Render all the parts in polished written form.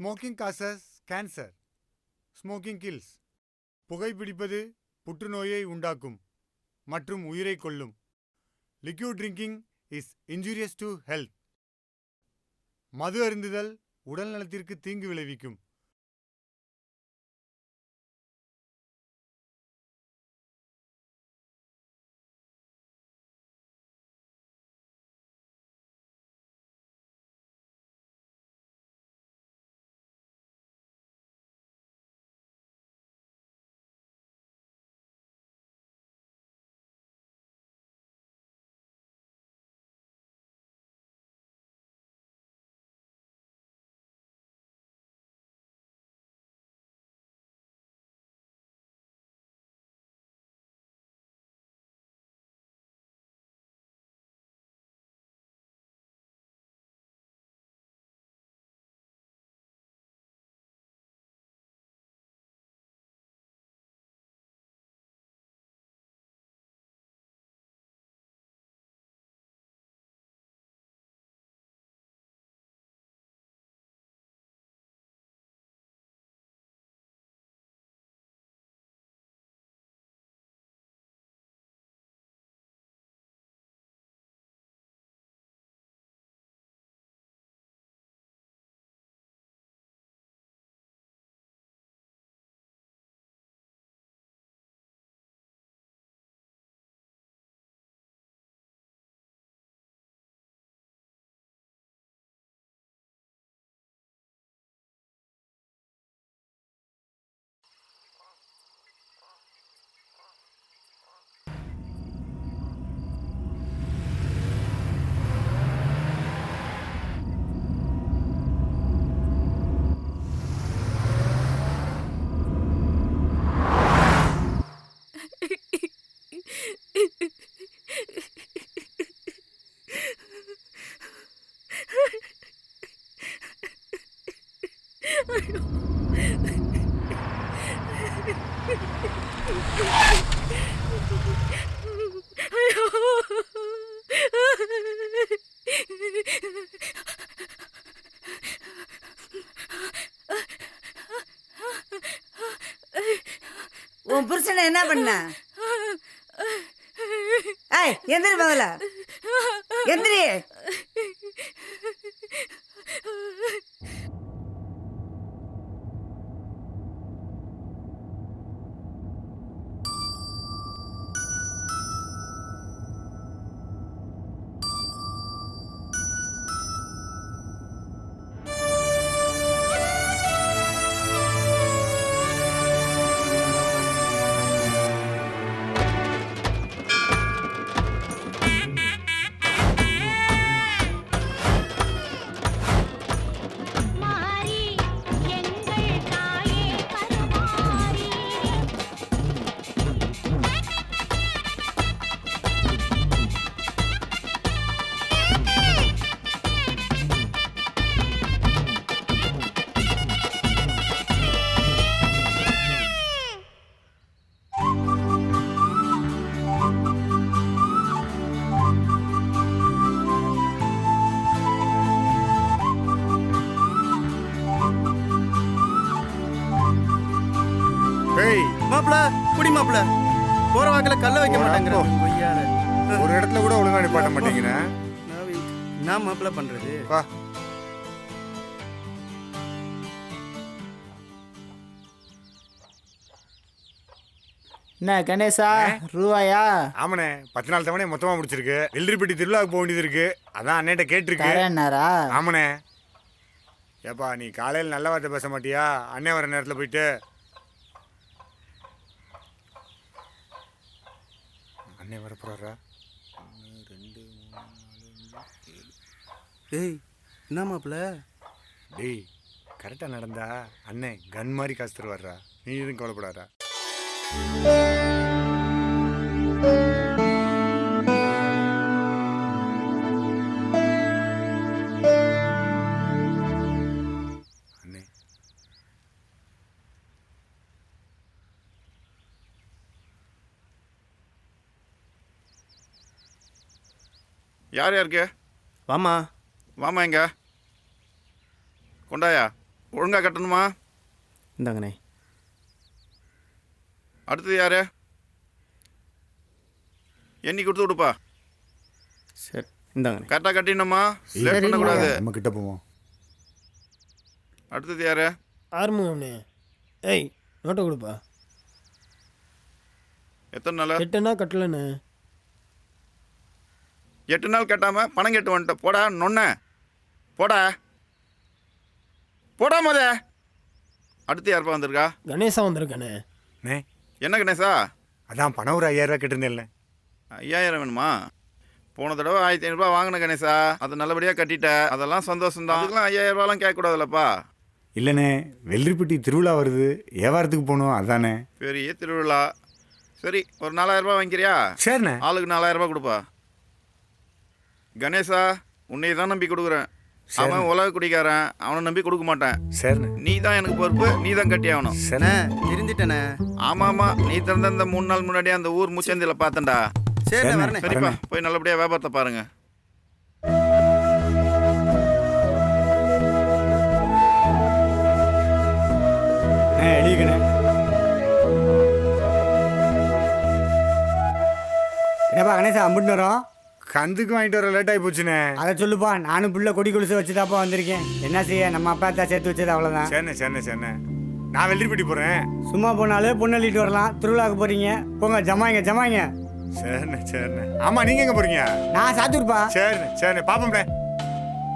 Smoking causes cancer. Smoking kills. புகைப்பிடிப்பது புற்றுநோயை உண்டாக்கும் மற்றும் உயிரை கொல்லும். Liquid drinking is injurious to health. மது அருந்துதல் உடல் நலத்திற்கு தீங்கு விளைவிக்கும். உன் புருஷனை என்ன பண்ண? ஏய், எந்திரி முதல்ல, எந்திரி. மாப்பிள குடி மாப்பிள, போற வாக்கில கல்ல வைக்க மாட்டேங்கிற ஒரு இடத்துல கூட ஒழுங்கா நிப்பாட்ட மாட்டேங்கிறேன். நான் மாப்பிள பண்றது வா. என்ன கணேசா, ரூபாயா? ஆமாண்ணே, 10 நாள் தவணை மொத்தமா முடிச்சிருக்கு. வெள்ளரிப்பட்டி திருவிழாவுக்கு போக வேண்டியது இருக்கு, அதான் அண்ணேட்ட கேட்டிருக்கு. ஆமாண்ணே. ஏப்பா நீ காலையில் நல்ல வார்த்தை பேச மாட்டியா? அண்ணே வர நேரத்தில் போயிட்டு அண்ணே வர போறாரா? 1 2 3 4 5 6 ஏய், என்ன மாப்பிள? டேய், கரெக்டாக நடந்தா அண்ணே கன் மாதிரி காசு தருவாரா, நீ எதுவும் கவலைப்படாதா? அண்ணே யார் யாருக்கு? வாமா வாமா, எங்க கொண்டாயா? ஒழுங்காக கட்டணுமா? இந்தாங்கண்ணே. அடுத்தது யார்? எண்ணி கொடுத்து விடுப்பா. சரி இந்தாங்கண்ணே. கரெக்டாக கட்டிடணுமா? லேட் பண்ணக்கூடாது. நம்ம கிட்ட போவோம். அடுத்தது யார்? ஆறுமுகம்ண்ணே. ஏய் நோட்டை கொடுப்பா. எத்தனை நாள்? 8 நாள் கட்டலண்ணே. 8 நாள் கட்டாமல் பணம் கட்டு வந்துட்ட. போடா நொன்ன போடா போடா முத. அடுத்து யாருப்பா வந்திருக்கா? கணேசா வந்திருக்கானே. அண்ணே, என்ன கணேசா? அதான் பணம் ஒரு 5000 ரூபா கேட்டிருந்தேன்ல. 5000 வேணுமா? போன தடவை 1500 ரூபா வாங்கின கணேசா, அதை நல்லபடியாக கட்டிட்ட. அதெல்லாம் சந்தோஷம்தான். அதுக்கெல்லாம் 5000 ரூபாலாம் கேட்கக்கூடாதுல்லப்பா. இல்லைண்ணே, வெள்ளரிப்பட்டி திருவிழா வருது, வியாபாரத்துக்கு போகணும், அதானே. பெரிய திருவிழா. சரி, ஒரு 4000 ரூபா வாங்கிக்கிறியா? சரிண்ணே. ஆளுக்கு 4000 ரூபா கொடுப்பா. கணேசா, உன்னை தான் நம்பி கொடுக்குறேன். அவன் உலக குடிக்காரன், அவனை நம்பி கொடுக்க மாட்டேன். சரிண்ணே. நீ தான் எனக்கு பொறுப்பு, நீ தான் கட்டி ஆகணும். அண்ணே இருந்துட்டேண்ணே. ஆமாம், நீ திறந்த இந்த 3 நாள் முன்னாடியே அந்த ஊர் முச்சந்தியில் பார்த்தேன்டா. சரிண்ணே வரண்ணே. சரிப்பா, போய் நல்லபடியாக வியாபாரத்தை பாருங்க. எழுதிக்கண்ணே. என்னப்பா கணேசா அம்பிட்டு வரோம்? கந்துக்கு வாங்கிட்டு வர லேட் ஆகி போச்சுண்ணே. அதை சொல்லுப்பா, நானும் புள்ள கொடி கொலுசு வச்சுதாப்பா வந்திருக்கேன். என்ன செய்ய, நம்ம அப்பா தான் சேர்த்து வச்சது அவ்வளோதான். சரிண்ணே சரிண்ணே சரிண்ணே. நான் வெள்ளரிப்பட்டி போகிறேன். சும்மா போனாலும் பொண்ணு அள்ளிட்டு வரலாம். திருவிழாவுக்கு போறீங்க, போங்க ஜமாங்க ஜமாங்க. சரிண்ணே சரிண்ணே. ஆமாம், நீங்கள் எங்கே போகிறீங்க? நான் சாத்தூர்ப்பா. சரிண்ணே சரிண்ணே, பார்ப்போம்ண்ணே.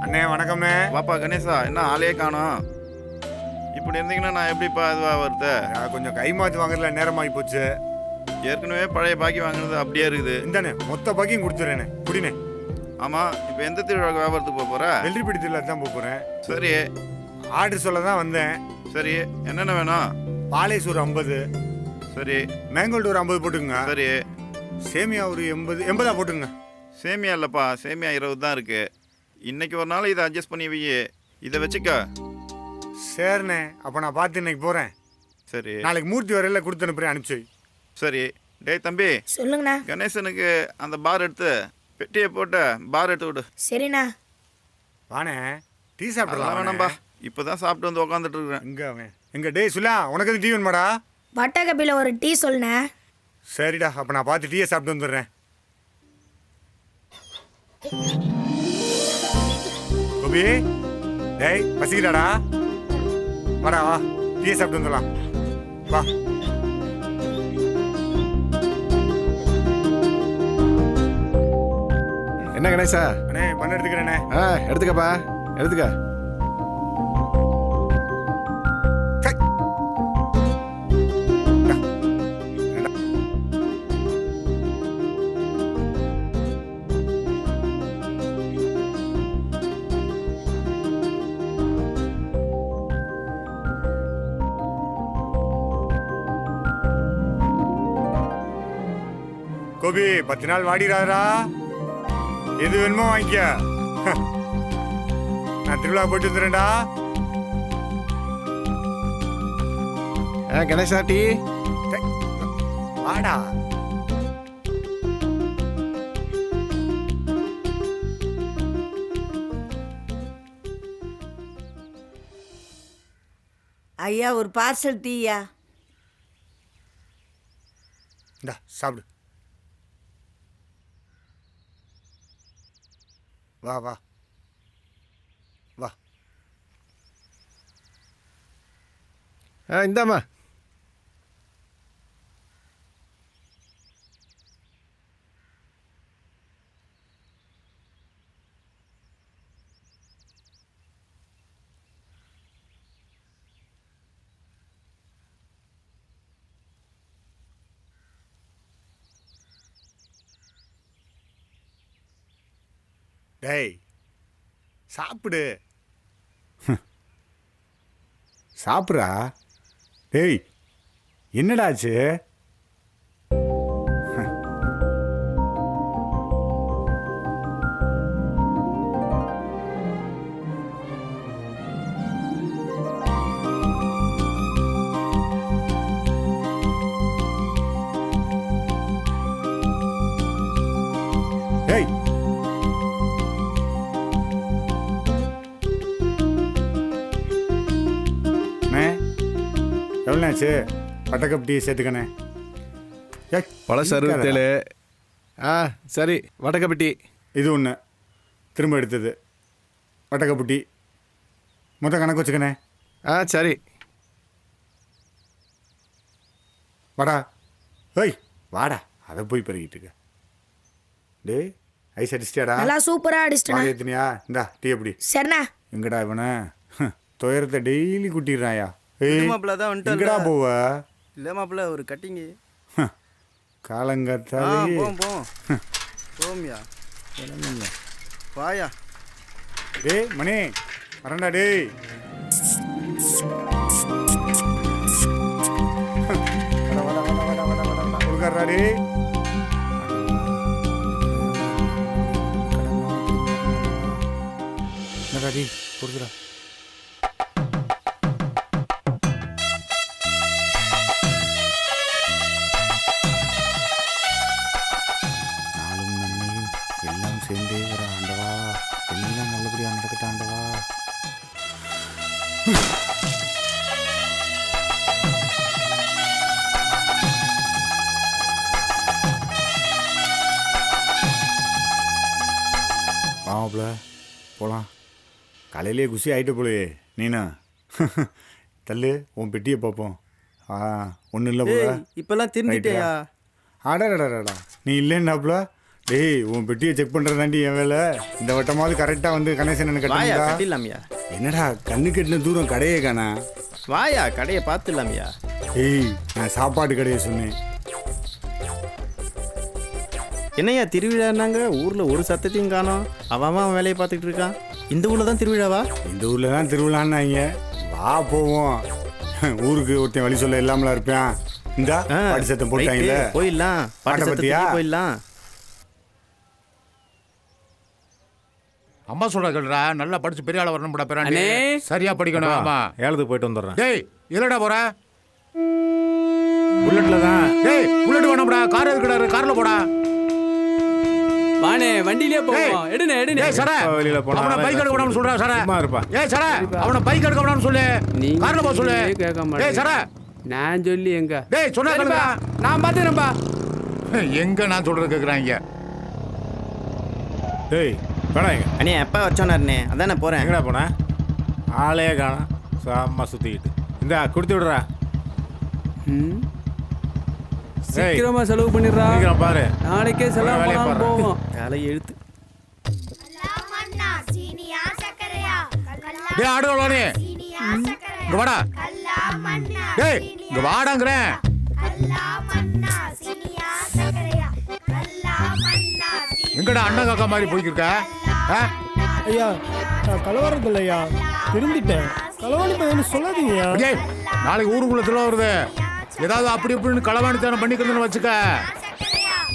அண்ணே வணக்கம்ண்ணே. வாப்பா கணேசா, என்ன ஆளே காணோம்? இப்படி இருந்தீங்கன்னா நான் எப்படிப்பா இதுவாக வருது? நான் கொஞ்சம் கை மாற்றி வாங்குறதுல நேரமாகி போச்சு. ஏற்கனவே பழைய பாக்கி வாங்கினது அப்படியே இருக்குது. இந்தாண்ணே, மொத்த பாக்கியும் கொடுத்துறேண்ணே, குடிண்ணே. ஆமாம், இப்போ எந்த திருவிழாவுக்கு வியாபாரத்துக்கு போக போகிற? வெள்ளரிப்பட்டி திருவிழா தான் போக போகிறேன். சரி ஆர்டர் சொல்ல தான் வந்தேன். சரி, என்னென்ன வேணும்? பாலேசூர் 50, சரி மேங்கோல்டு ஒரு 50 போட்டுங்க. சரி. சேமியா ஒரு 80 போட்டுங்க. சேமியா இல்லைப்பா, சேமியா 20 தான் இருக்குது. இன்னைக்கு ஒரு நாள் இதை அட்ஜஸ்ட் பண்ணி வை. இதை வச்சுக்க. சரிண்ணே, அப்போ நான் பார்த்து இன்னைக்கு போகிறேன். சரி நாளைக்கு மூர்த்தி வரையில் கொடுத்து அனுப்புகிறேன், அனுப்பிச்சு வை. சரி. டேய் தம்பி, சொல்லுங்கண்ணா. கணேசனுக்கு அந்த பார் எடுத்து பெட்டியை போட்டு பார் எடுத்து விடு. சரிண்ணா. வாண்ணே, டீ அதெல்லாம் சாப்பிடலாம். வேணாம்பா, இப்போ தான் சாப்பிட்டு வந்து உக்காந்துட்டு இருக்கிறேன். எங்க அவன் எங்க? டேய் சுல்லா, உனக்கு எதுவும் டீ வேணுமாடா? வட்ட கப்பியில் ஒரு டீ சொல்லுண்ணே. சரிடா, அப்போ நான் பார்த்து டீயை சாப்பிட்டு வந்துடுறேன். கோபி, டேய் பசிக்கிறாடா? வாடா வா, டீயை சாப்பிட்டு வந்துடலாம். வா. என்ன கணேசா? அண்ணே, பண்ண எடுத்துக்கிறேண்ணே. எடுத்துக்கப்பா, எடுத்துக்க. சை. இந்தா. இந்தா. கோபி, 10 நாள் வாடிடாதா. எது வேணுமோ வாங்கிக்க. நான் திருவிழா போயிட்டு வந்துடுறேன்டா. கணேசா டீ. டேய், வாடா. ஐயா ஒரு பார்சல் டீயா. இந்தா சாப்பிடு. வா வா வா. இந்தாம்மா. டேய் சாப்பிடு. சாப்பிட்றா. டேய் என்னடாச்சு? டேய் எவ்வளோண்ணாச்சு வட்டக்கப் டீ சேர்த்துக்கண்ணே. ஏய், பழசு 67. ஆ சரி வடக்கப்பு டீ. இது ஒன்று திரும்ப எடுத்தது வட்டக்கப்பு டீ. மொத்தம் கணக்கு வச்சுக்கண்ணே. ஆ சரி. வாடா. ஏய் வாடா, அதை போய் பெருகிட்டு இருக்க. டேய் ஐஸ் அடிச்சிட்டியாடா? நல்லா சூப்பரா அடிச்சிட்டேண்ணா. ஏற்றினியா? இந்தா டீ எப்படி? சரிண்ணா. எங்கடா இவனை துயரத்தை டெய்லி குட்டிடுறாயா? ஏய் மாப்பிள்ள தான் எங்கடா வந்துட்டு போவ? இல்லை மாப்பிள்ள ஒரு கட்டிங்கு. காலங்கத்தாலே போம் போம் போம்யா வாயா. டேய் மணி வரண்டா டேய். கொடுக்காரா டேய். என்னடா டேய் கொடுக்குறா. நாளும் நன்மையும் எல்லாம் சேர்ந்தே வர ஆண்டவா, எல்லாம் நல்லபடியாக நடக்கட்டும் ஆண்டவா. வாமாப்ல போகலாம். காலையிலே குசி ஆகிட்டு போலையே நீனா. தள்ளு உன் பெட்டியை பார்ப்போம். ஒன்றும் இல்லை போல. இப்பெல்லாம் திருந்திட்டேயா? ஆடாடாடாடா நீ இல்லைன்னாப்ல. டேய் உன் பெட்டியை செக் பண்ணுறதாண்டி என் வேலை. இந்த வட்டமாவது கரெக்டாக வந்து கணேசன் வாயா கட்டிங்களா? கட்டிடலாமியா. என்னடா கண்ணு கட்டின தூரம் கடையே காணா? வாயா கடையை பார்த்துடலாமியா. ஏய் நான் சாப்பாடு கடையை சொன்னேன். என்னையா திருவிழான்னாங்க ஊரில் ஒரு சத்தத்தையும் காணோம். அவன் வேலையை பார்த்துக்கிட்டு இருக்கான். இந்த ஊரில் தான் திருவிழாவா? இந்த ஊரில் தான் திருவிழான்னாங்க. வா போவோம். ஊருக்கு ஒருத்தன் வழி சொல்ல இல்லாமலாம் இருப்பேன். இந்தா பாடி சத்தம் போட்டாங்கல்ல, போயிடலாம். பாட்ட பத்தியா? சத்தத்துக்கு போயிடலாம். அம்மா சொல்ற கேளுடா, நல்லா படிச்சு பெரிய ஆள வரணும்டா பிராண்டி. சரியா படிக்கணும். ஆமா ஏலத்துக்கு போயிட்டு வந்துடுறேன். டேய் இல்லடா போற. புல்லட்ல தான். டேய் புல்லட் வேணும்டா, கார் எதுக்குடா? கார்ல போடா. வானே வண்டியிலே போவோம். எடுனே எடுனே. ஏய் சரா, வெளியில போனா அவன பைக் எடுக்க வேணும்னு சொல்றா சரா. சும்மா இருப்பா. ஏய் சரா, அவன பைக் எடுக்க வேணும்னு சொல்லு. கார்ல போ சொல்லு. ஏய் சரா, நான் சொல்லி எங்க டேய் சொன்னா கேளுடா. நான் பாத்துறேன்பா. எங்க நான் சொல்றது கேக்குறாங்க. டேய் வேணா எங்க அண்ணே எப்போ வச்சோன்னாருண்ணே, அதானே போகிறேன். எங்கடா போன? ஆளே காணோம். சாமா சுற்றிக்கிட்டு. இந்தா கொடுத்து விடுறா. சீக்கிரமா செலவு பண்ணிடுறா. சீக்கிரம் பாரு. நாளைக்கே செலவு வேலையை பண்ணாம பாரு. போவோம். தலை எழுத்து. டேய் ஆடுவானே, இங்க வாடா. டேய் இங்க வாடாங்கறேன். எங்கடா அண்ணன் காக்கா மாதிரி போய்க்கிருக்க? ஐயா நான் கலவரது இல்லையா, திருந்திட்டேன். கலவாணி பையன் சொல்லாதீங்கய்யா. டேய் நாளைக்கு ஊருக்குள்ள திருவிழா வருது. ஏதாவது அப்படி இப்படின்னு களவாணித்தனம் பண்ணிக்கிறதுன்னு வச்சுக்க,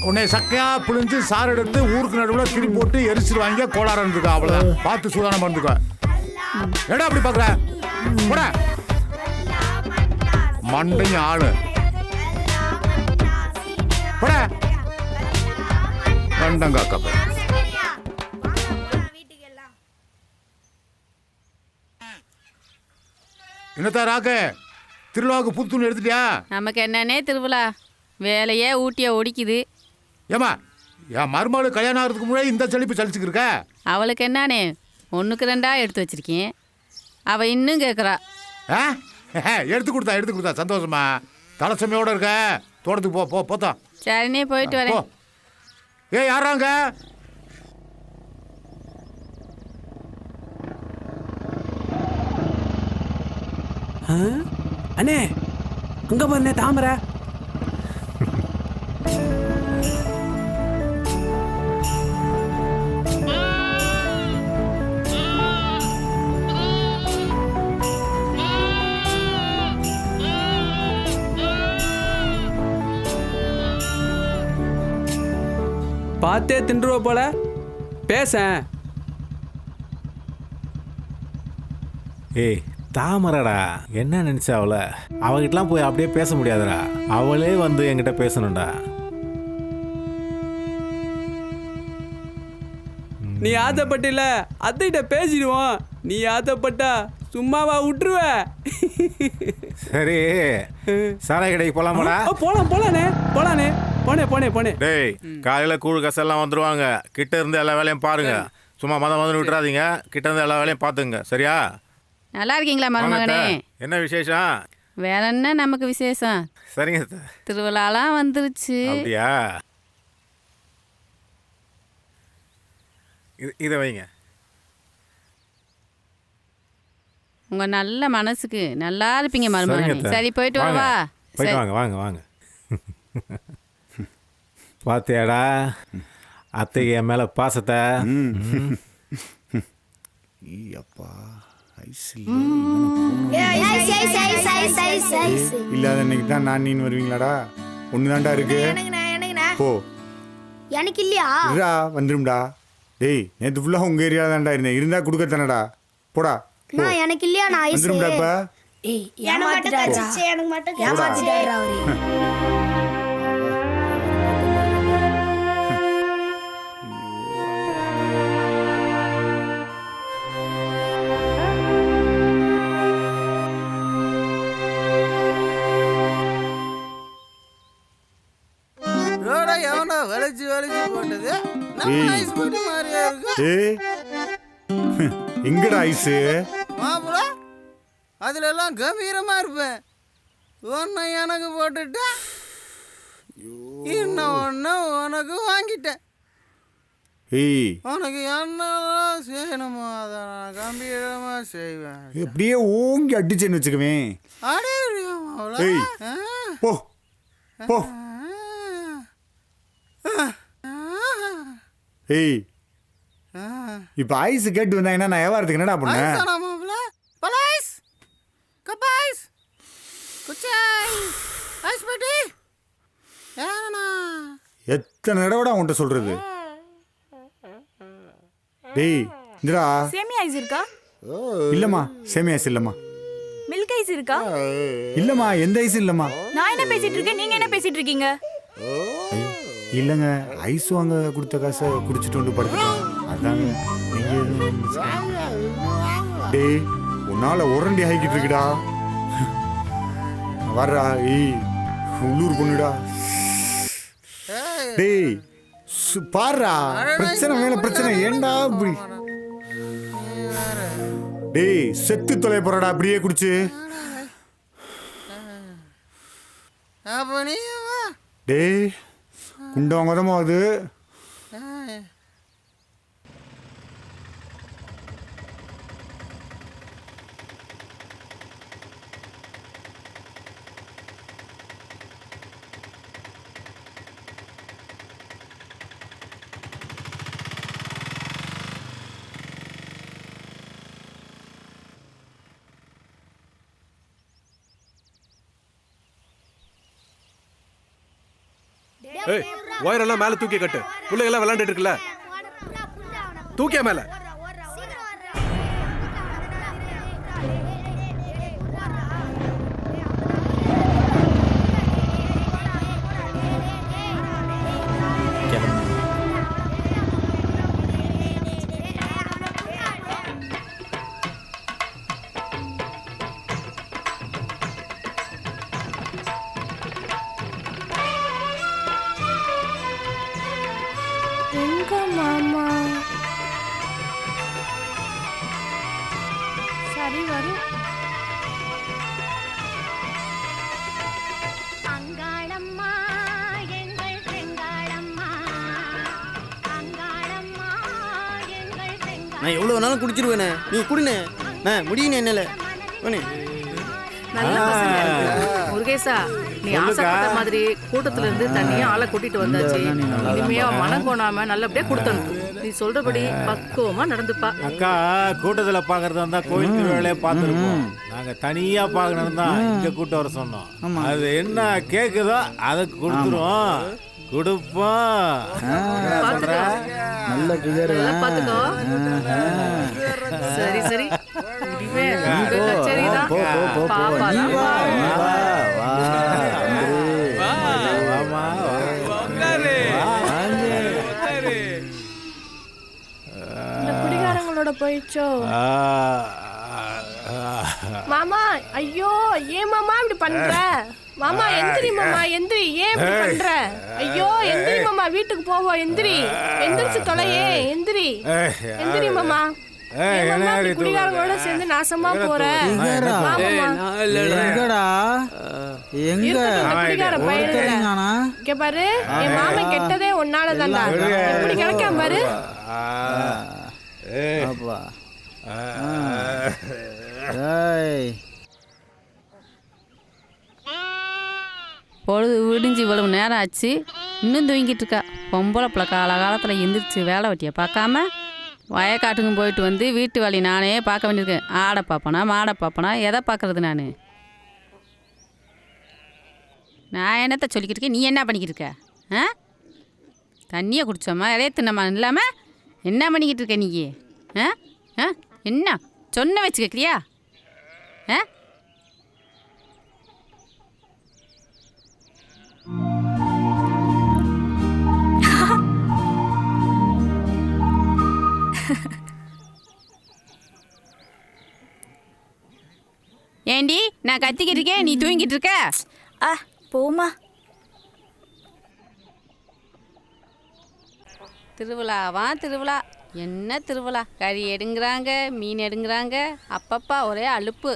உன்னை சக்கையா பிழிஞ்சு சாறு எடுத்து ஊருக்கு நடுவில் திரி போட்டு எரிச்சிருவாங்க. கோளாறு இருந்துக்கா, அவ்வளோதான். பார்த்து சூதானம் பண்ணுக்கா. ஏடா அப்படி பார்க்குற? போட மண்டையும் ஆளு போட கண்டங்காக்க. என்னத்தா ராக்கு, திருவிழாவுக்கு புத்துணி எடுத்துட்டியா? நமக்கு என்னன்னே திருவிழா, வேலையே ஊட்டிய ஒடிக்குது. ஏமா என் மருமகளுக்கு கல்யாணம் ஆகிறதுக்கு முன்னாடி இந்த செழிப்பு சலிச்சுக்கு இருக்க. அவளுக்கு என்னானே 1க்கு 2 எடுத்து வச்சிருக்கேன். அவள் இன்னும் கேட்குறா. எடுத்து கொடுத்தா சந்தோஷமா. தலைச்சமையோட இருக்க. தோட்டத்துக்கு போ போத்தா. சரினே போயிட்டு வரேன். ஏய் யாராங்க? அண்ணே அங்க பாருண்ணே தாமரை. பார்த்தே தின்றுவ போல பேச. ஏய் தாமரடா, என்ன நினைச்சா அவகிட்டலாம் போய் அப்படியே பேச முடியாதுடா. அவளே வந்து என்கிட்ட பேசணும்டா. நீ ஆசைப்பட்டில அத்தைகிட்ட பேசிடுவோம். நீ ஆசைப்பட்டா சும்மாவா விட்டுருவ? சரி சாராய கடைக்கு போலாமாடா? போலானே போனே. டேய் காலையில் கூழ் கசெல்லாம் வந்துருவாங்க. கிட்ட இருந்து எல்லா வேலையும் பாருங்க. சும்மா மதம் விட்டுறாதீங்க. கிட்ட இருந்து எல்லா வேலையும் பார்த்துங்க. சரியா? நல்லா இருக்கீங்களா மருமகனே? என்ன விசேஷம்? வேற என்ன நமக்கு விசேஷம்? சரிங்க. திருவிழாலாம் வந்துருச்சு. அப்படியா? இதை வைங்க. உங்க நல்ல மனசுக்கு நல்லா இருப்பீங்க மருமகனே. சரி போயிட்டு வா. போயிட்டு வாங்க. பாத்தியாடா அத்தைக்கு என் மேல பாசத்தை. அப்பா இல்லாத இன்னைக்கு தான் நான் நீன்னு வருவீங்களாடா? ஒண்ணுதான்டா இருக்கு. போ. எனக்கு இல்லையா? வந்துரும்டா. டேய் நேற்று ஃபுல்லாக உங்கள் ஏரியா தான்டா இருந்தேன். இருந்தால் கொடுக்கத்தானடா. போடா. நான் எனக்கு இல்லையா? நான் ஐஸ் வந்துரும்டா. இப்போ எனக்கு மட்டும் ஏமாத்திட்டாரு அவரு. எங்கடா ஐஸு? மாப்பிள அதுல எல்லாம் கம்பீரமா இருப்பேன். ஒன்னு எனக்கு போட்டுட்டா இன்னும் ஒன்னு உனக்கு வாங்கிட்டேன். உனக்கு என்னெல்லாம் செய்யணுமோ அதை நான் கம்பீரமா செய்வேன். எப்படியே ஓங்கி அடிச்சேன்னு வச்சுக்குவேன். போ போ. ஏய் இப்ப ஐஸ் கேட்டு வந்தாங்கன்னா நான் வியாபாரத்துக்கு என்னடா பண்ணேன்? எத்தனை தடவை உன்கிட்ட சொல்றது? டேய் இந்திரா, சேமியா ஐஸ் இருக்கா? இல்லம்மா சேமியா ஐஸ் இல்லம்மா. மில்க் ஐஸ் இருக்கா? இல்லம்மா எந்த ஐஸ் இல்லம்மா. நான் என்ன பேசிட்டு இருக்கேன், நீங்க என்ன பேசிட்டு இருக்கீங்க? இல்லைங்க ஐஸ் வாங்க கொடுத்த காசை குடிச்சிட்டு வந்து படுத்துட்டோம். அதாங்க நீங்க டேய் உன்னால உரண்டி ஆகிக்கிட்டு இருக்குடா. வர்றா ஈ உள்ளூர் பொண்ணுடா. டேய் பாருடா பிரச்சனை மேல பிரச்சனை. ஏண்டா இப்படி? டேய் செத்து தொலை போறடா அப்படியே குடிச்சு. டேய் குண்டவங்க தான் அது. ஒயரெல்லாம் மேல தூக்கி கட்டு. பிள்ளைங்கெல்லாம் விளையாண்டுட்டு இருக்குல்ல, தூக்கியா மேல. மாமா சரி வரும். அங்காளம்மா எங்கள் செங்காளம்மா, அங்காளம்மா எங்கள் செங்காளம்மா. நான் எவ்வளவு நாளும் குடிச்சிருவேனே, நீ குடினே. நான் முடியுனே என்னால. நல்ல பசங்க முருகேசா, நீ ஆசைப்பட்ட மாதிரி கூட்டத்துல இருந்து தனியா ஆளை கூட்டிட்டு வந்தாச்சு. இனிமே மனம் கோணாம நல்லபடியா கொடுத்தனுப்பு. நீ சொல்றபடி பக்குவமா நடந்துப்பா. அக்கா கூட்டத்துல பாக்குறதா இருந்தா கோயில் திருவிழாலே பார்த்துருப்போம். நாங்க தனியா பாக்கணும் தான் இங்க கூட்ட வர சொன்னோம். அது என்ன கேக்குதோ அதை கொடுத்துருவோம், கொடுப்போம். நல்ல கிளியர் பாத்துக்கோ. சரி சரி சரிதான். பாப்பா குடிகாரங்களோட போயிடுச்சோ. மாமா ஐயோ ஏன் மாமா இப்படி பண்ற? மாமா எந்திரி மாமா எந்திரி, ஏன் இப்படி பண்ற? ஐயோ எந்திரி மாமா, வீட்டுக்கு போவோம். எந்திரி, எந்திரிச்சு தொலையே, எந்திரி எந்திரி மாமா. ஏன் மாமா இப்படி குடிகாரங்களோட சேர்ந்து நாசமா போற? எங்கடா எங்க குடிகார பையன் இங்க பாரு, என் மாமன் கெட்டதே உன்னாலதான்டா. இப்படி கிடைக்காம பாரு. அப்பா ஏய் பொழுது விடிஞ்சு இவ்வளவு நேரம் ஆச்சு, இன்னும் தூங்கிட்டு இருக்கா. பொம்பளை பிள்ளை காலத்தில் எந்திரிச்சு வேலை வெட்டியை பார்க்காம வயக்காட்டுக்கும் போயிட்டு வந்து வீட்டு வேலையை நானே பார்க்க வேண்டியிருக்கேன். ஆடை பார்ப்பனா மாடை பார்ப்பனா எதை பார்க்கறது? நான் என்னத்தை சொல்லிக்கிட்டு இருக்கேன், நீ என்ன பண்ணிக்கிட்டு இருக்க? ஆ, தண்ணியை குடிச்சோமா இலைய தின்னமா இல்லாமல் என்ன பண்ணிக்கிட்டு இருக்க நீ? ஆ ஆ என்ன சொன்ன வச்சு கேட்குறியா? ஆ ஏண்டி நான் கத்திக்கிட்டு இருக்கேன், நீ தூங்கிட்டு இருக்க? போமா. திருவிழாவா திருவிழா, என்ன திருவிழா? கறி எடுங்கிறாங்க, மீன் எடுங்கிறாங்க, அப்பப்பா ஒரே அலுப்பு.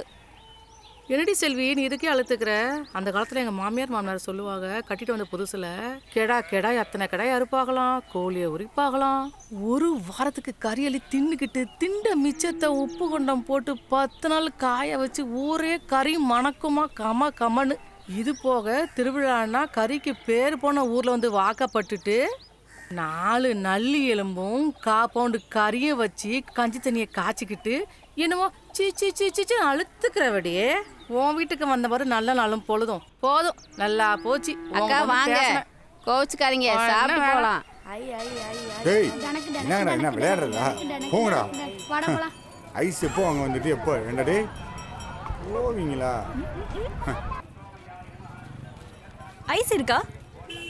என்னடி செல்வி நீ இதுக்கே அழுத்துக்கிற? அந்த காலத்தில் எங்கள் மாமியார் மாமனார் சொல்லுவாங்க, கட்டிட்டு வந்த புதுசில் கெடா எத்தனை கெடாய் அறுப்பாகலாம், கோழியை உரிப்பாகலாம். ஒரு வாரத்துக்கு கறியலி தின்னுக்கிட்டு திண்ட மிச்சத்தை உப்பு கொண்டம் போட்டு 10 நாள் காய வச்சு ஊரே கறி மணக்குமா கமன்னு. இது போக திருவிழான்னா கறிக்கு பேர் போன ஊரில் வந்து வாக்கப்பட்டுட்டு 4 நல்லி எலும்பும் 1/4 பவுண்டு கறியும் வச்சு கஞ்சி தண்ணியை காய்ச்சிக்கிட்டு என்னமோ சீ அழுத்துக்கிறவடியே. உன் வீட்டுக்கு வந்த மாதிரி நல்ல நாளும் பொழுதும் போதும், நல்லா போச்சு. அக்கா வாங்க, கோவிச்சுக்காதீங்க, சாப்பிட்டு போகலாம். டேய் என்னங்கடா, என்ன விளையாடுறதா? போங்கடா. ஐஸ் எப்போ அங்கே வந்துட்டு எப்போ வேண்டா டே போவீங்களா? ஐஸ் இருக்கா?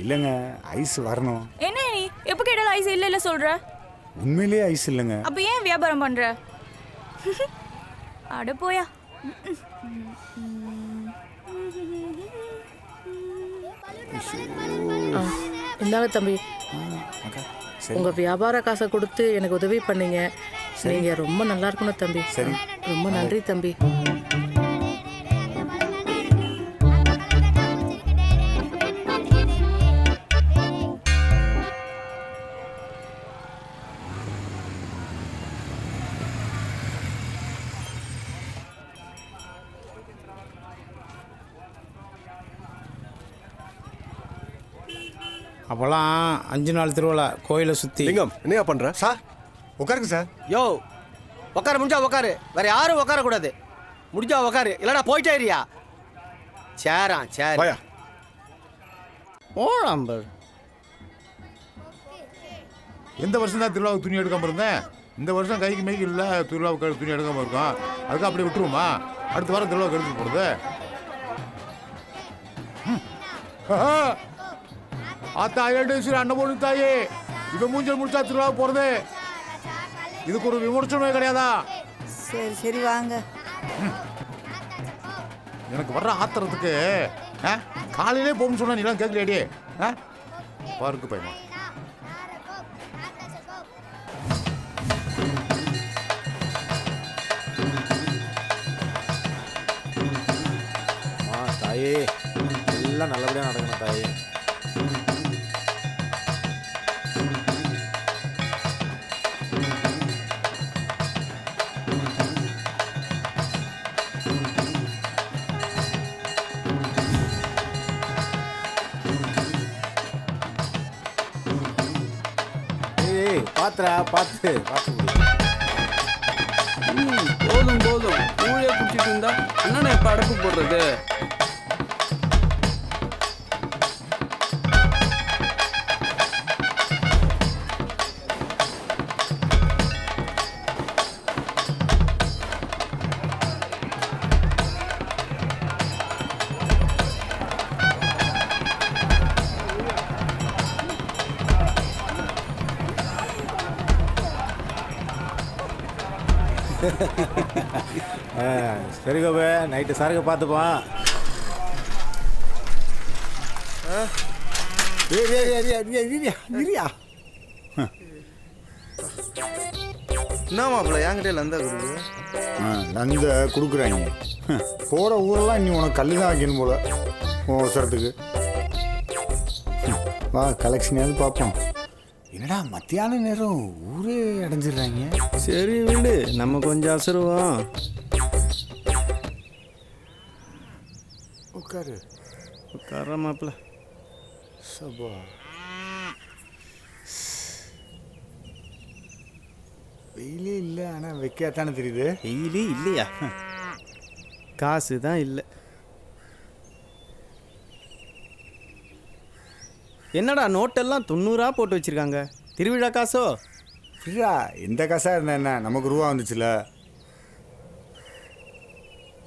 இல்லைங்க, ஐஸ் வரணும். என்ன நீ எப்போ கேட்டாலும் ஐஸ் இல்ல சொல்ற? உண்மையிலேயே ஐஸ் இல்லைங்க. அப்ப ஏன் வியாபாரம் பண்ற? அட போயா. இந்தாங்க தம்பி, உங்க வியாபார காசை கொடுத்து எனக்கு உதவி பண்ணீங்க. நீங்க ரொம்ப நல்லா இருக்கணும் தம்பி. சரி, ரொம்ப நன்றி தம்பி. அப்போல்லாம் 5 நாள் திருவிழா கோயிலை சுற்றி. லிங்கம் என்னையா பண்ற? சார் உட்காருங்க சார். யோ உட்கார, முடிஞ்சா உட்காரு, வேற யாரும் உட்காரக்கூடாது. முடிஞ்சா உட்காரு, இல்லைனா போயிட்டே இருயா. சேர் வாயா. ஓழாம்பர் எந்த வருஷம் தான் திருவிழாவுக்கு துணி எடுக்காமல் இருந்தேன். இந்த வருஷம் கைக்கு மைக்கு இல்லை, திருவிழாவுக்கு துணி எடுக்காமல் இருக்கோம். அதுக்கு அப்படியே விட்டுருவோமா? அடுத்த வாரம் திருவிழாவுக்கு எடுத்து போடுறது. ஆத்தா ஏடு அன்னபூர்ணி தாயே, இவன் மூஞ்சல் முடிச்சா திருவிழா போறது. இதுக்கு ஒரு விமர்சனமே கிடையாதா? சரி வாங்க. எனக்கு வர்ற ஆத்திரத்துக்கு காலையிலே போகணும்னு சொன்னா நீலாம் கேட்கலையாடி? பாருக்கு பையமா. தாயே எல்லாம் நல்லபடியாக நடக்கணும் தாயே. பார்த்து போதும் கூழைய குடிச்சிட்டு இருந்தா என்னண்ணே இப்ப அடப்பு போடுறது? சரி கோபே, நைட்டு சரக்கு பார்த்துப்பான். என்ன மாப்பிள்ள என்கிட்ட லந்தா கொடுக்கு? லந்த கொடுக்குறாங்க. போகிற ஊரெல்லாம் இன்னி உனக்கு கல் தான் வைக்கணும் போல அவசரத்துக்கு. வா கலெக்ஷனாவது பார்ப்போம். என்னடா மத்தியான நேரம் ஊரே அடைஞ்சிடுறாங்க. சரி விடு, நம்ம கொஞ்சம் அசருவோம். உட்காரு. உட்கார மாப்பிள்ள. சபா வெயிலே இல்லை, ஆனால் வைக்காத்தானே தெரியுது. வெயிலே இல்லையா? காசு தான் இல்லை. என்னடா நோட்டெல்லாம் 90 போட்டு வச்சிருக்காங்க. திருவிழா காசோ? ஃப்ரீயா எந்த காசாக இருந்தா என்ன, நமக்கு ரூபா வந்துச்சுல.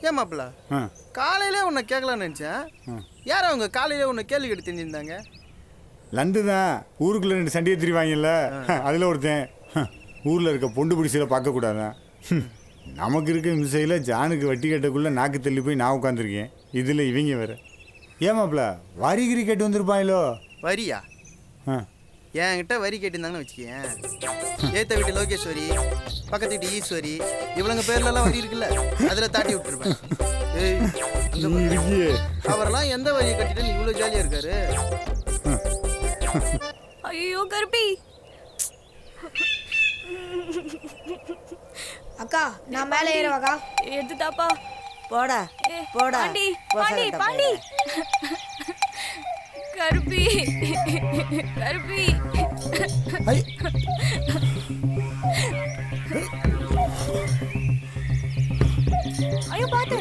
ஏன் மாப்பிள்ள காலையிலே உன்னை கேட்கலான்னு நினச்சேன். யார் அவங்க காலையிலே உன்னை கேள்வி கேட்டு தெரிஞ்சிருந்தாங்க? லந்து தான் ஊருக்குள்ளே 2 சண்டையை திரிவாங்கல்ல, அதில் ஒருத்தன். ஊரில் இருக்க பொண்டு பிடிச்சியில் பார்க்கக்கூடாதான். நமக்கு இருக்க மிசையில் ஜானுக்கு வட்டி கட்டக்குள்ளே நாக்கு தள்ளி போய் நான் உட்காந்துருக்கேன். இதில் இவங்க வேறு. ஏமாப்ல வரிகிரி கேட்டு வந்திருப்பாங்களோ? வரியா? என்கிட்ட வரி கேட்டிருந்தாங்கன்னு வச்சுக்கேன். ஏத்த வீட்டு லோகேஸ்வரி, பக்கத்து வீட்டு ஈஸ்வரி, இவளுங்க பேர்லலாம் வரி இருக்குல்ல, அதில் தாட்டி விட்டுருப்பேன். அவரெல்லாம் எந்த வரியை கட்டிட்டு இவ்வளோ ஜாலியாக இருக்காரு? ஐயோ கருப்பி. அக்கா நான் மேலே ஏறுவாக்கா. எடுத்துட்டாப்பா. போடா போடா. பாண்டி பாண்டி பாண்டி. கருப்பி கருப்பி. ஐயோ பாத்து.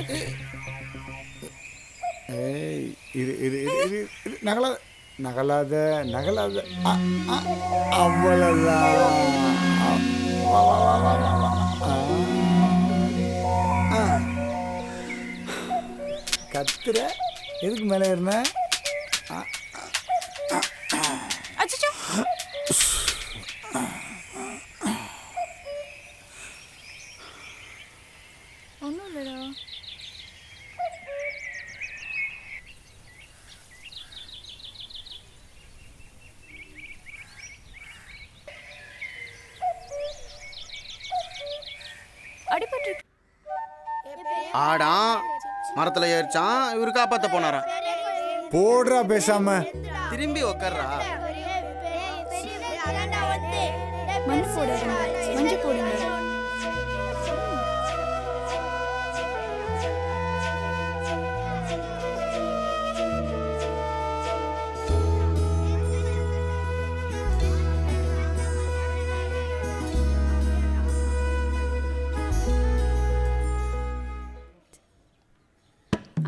ஏய் இது இது இது இது நகலாத நகலாத நகலாத. அவ்வளோதான். கத்துற எதுக்கு மேலே ஏறின? அச்சச்சோ. ஒன்றும் இல்லைடா. அடிபட்டு ஆடான் மரத்தில் ஏறிச்சான், இவரு காப்பாற்ற போனாராம். போடுறா பேசாம. திரும்பி உக்கார்றா. மண் போடுங்க, மஞ்சள் போடுங்க.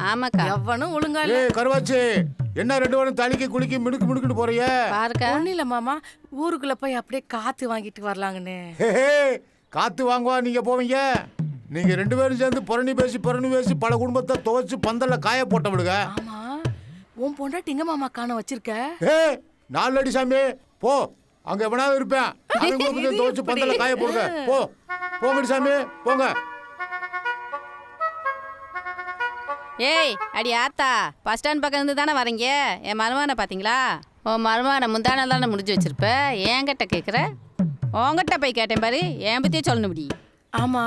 ஆமாக்கா. எவனும் ஒழுங்கா இல்ல. ஏய் கருவாச்சி, என்ன 2 பேரும் தலைக்கு குளிக்கி மினுக்கு மினுக்குன்னு போறிய? பாருக்கா. ஒன்றும் இல்லை மாமா, ஊருக்குள்ள போய் அப்படியே காத்து வாங்கிட்டு வரலாங்கன்னு. காத்து வாங்குவா நீங்க போவீங்க? நீங்க 2 பேரும் சேர்ந்து புரணி பேசி பல குடும்பத்தை துவைச்சு பந்தல்ல காய போட்ட விடுங்க. ஆமா, உன் பொண்டாட்டி எங்க மாமா காண வச்சிருக்க? 4 அடி சாமி போ, அங்க எவனாவது இருப்பேன். அவங்க குடும்பத்தை துவைச்சு பந்தல்ல காய போடுங்க. போ போங்கடி சாமி போங்க. ஏய் அடி ஆத்தா, பஸ் ஸ்டாண்ட் பக்கம் இருந்து தானே வரீங்க? என் மருமானை பார்த்தீங்களா? உன் மருமானை முந்தானால் தானே முடிஞ்சு வச்சிருப்ப. என்கிட்ட கேட்குற? உங்ககிட்ட போய் கேட்டேன் பாரு, என் பற்றியே சொல்லணும் இப்படி. ஆமா,